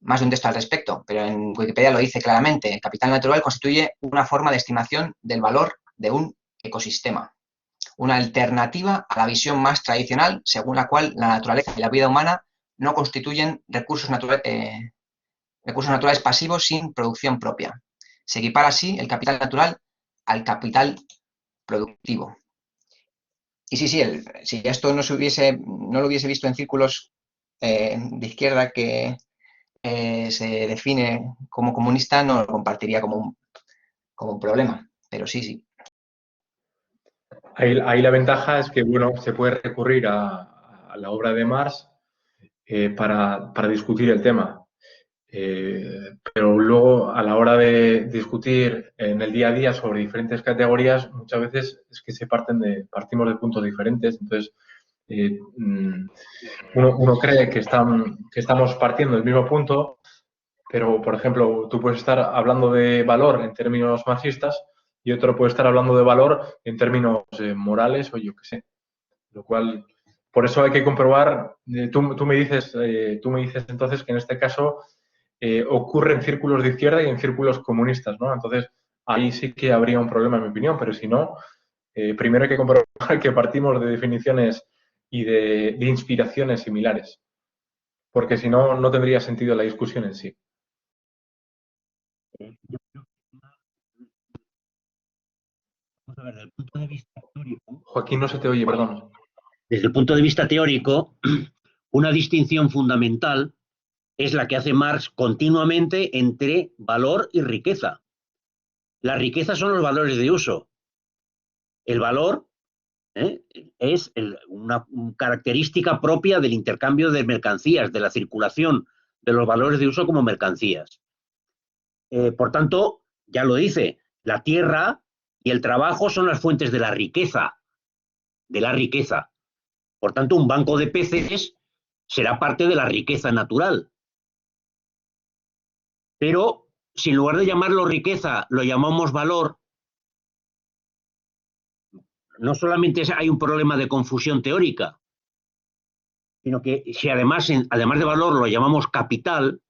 más de un texto al respecto, pero en Wikipedia lo dice claramente: el capital natural constituye una forma de estimación del valor de un ecosistema, una alternativa a la visión más tradicional según la cual la naturaleza y la vida humana no constituyen recursos naturales pasivos sin producción propia. Se equipara así el capital natural al capital productivo. Y sí, si esto no lo hubiese visto en círculos de izquierda que se define como comunista, no lo compartiría como un problema. Pero sí. Ahí la ventaja es que, bueno, se puede recurrir a la obra de Marx para discutir el tema. Pero luego, a la hora de discutir en el día a día sobre diferentes categorías, muchas veces es que partimos de puntos diferentes. Entonces, uno cree que estamos partiendo del mismo punto, pero, por ejemplo, tú puedes estar hablando de valor en términos marxistas y otro puede estar hablando de valor en términos morales o yo qué sé. Lo cual, por eso hay que comprobar. Tú me dices entonces que en este caso ocurre en círculos de izquierda y en círculos comunistas, ¿no? Entonces, ahí sí que habría un problema, en mi opinión, pero si no, primero hay que comprobar que partimos de definiciones y de inspiraciones similares, porque si no, no tendría sentido la discusión en sí. Vamos a ver, desde el punto de vista teórico, Joaquín, no se te oye, perdón. desde el punto de vista teórico, una distinción fundamental es la que hace Marx continuamente entre valor y riqueza. La riqueza son los valores de uso. El valor es una característica propia del intercambio de mercancías, de la circulación de los valores de uso como mercancías. Por tanto, ya lo dice, la tierra y el trabajo son las fuentes de la riqueza, de la riqueza. Por tanto, un banco de peces será parte de la riqueza natural. Pero si en lugar de llamarlo riqueza lo llamamos valor, no solamente hay un problema de confusión teórica, sino que si además de valor lo llamamos capital,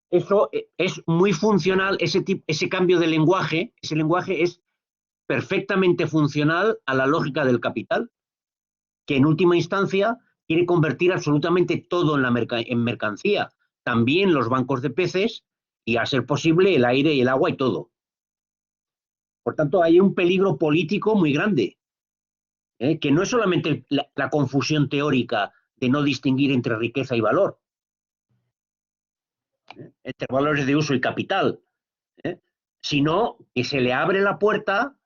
eso es muy funcional, ese cambio de lenguaje, ese lenguaje es perfectamente funcional a la lógica del capital, que en última instancia quiere convertir absolutamente todo en mercancía, también los bancos de peces y, a ser posible, el aire y el agua y todo. Por tanto, hay un peligro político muy grande, que no es solamente la confusión teórica de no distinguir entre riqueza y valor, entre valores de uso y capital, sino que se le abre la puerta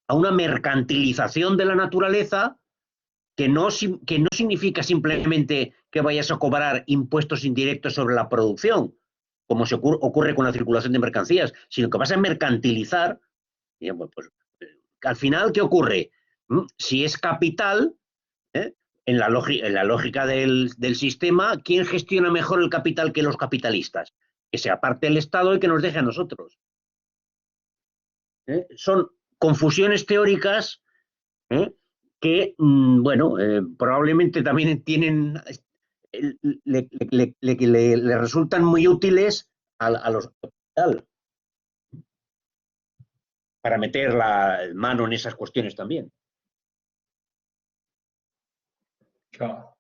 a una mercantilización de la naturaleza que no significa simplemente que vayas a cobrar impuestos indirectos sobre la producción, como se ocurre con la circulación de mercancías, sino que vas a mercantilizar. Pues, al final, ¿qué ocurre? Si es capital, en la lógica del sistema, ¿quién gestiona mejor el capital que los capitalistas? Que sea parte del Estado y que nos deje a nosotros. Son confusiones teóricas que, bueno, probablemente también le resultan muy útiles a los capital para meter la mano en esas cuestiones también. Claro.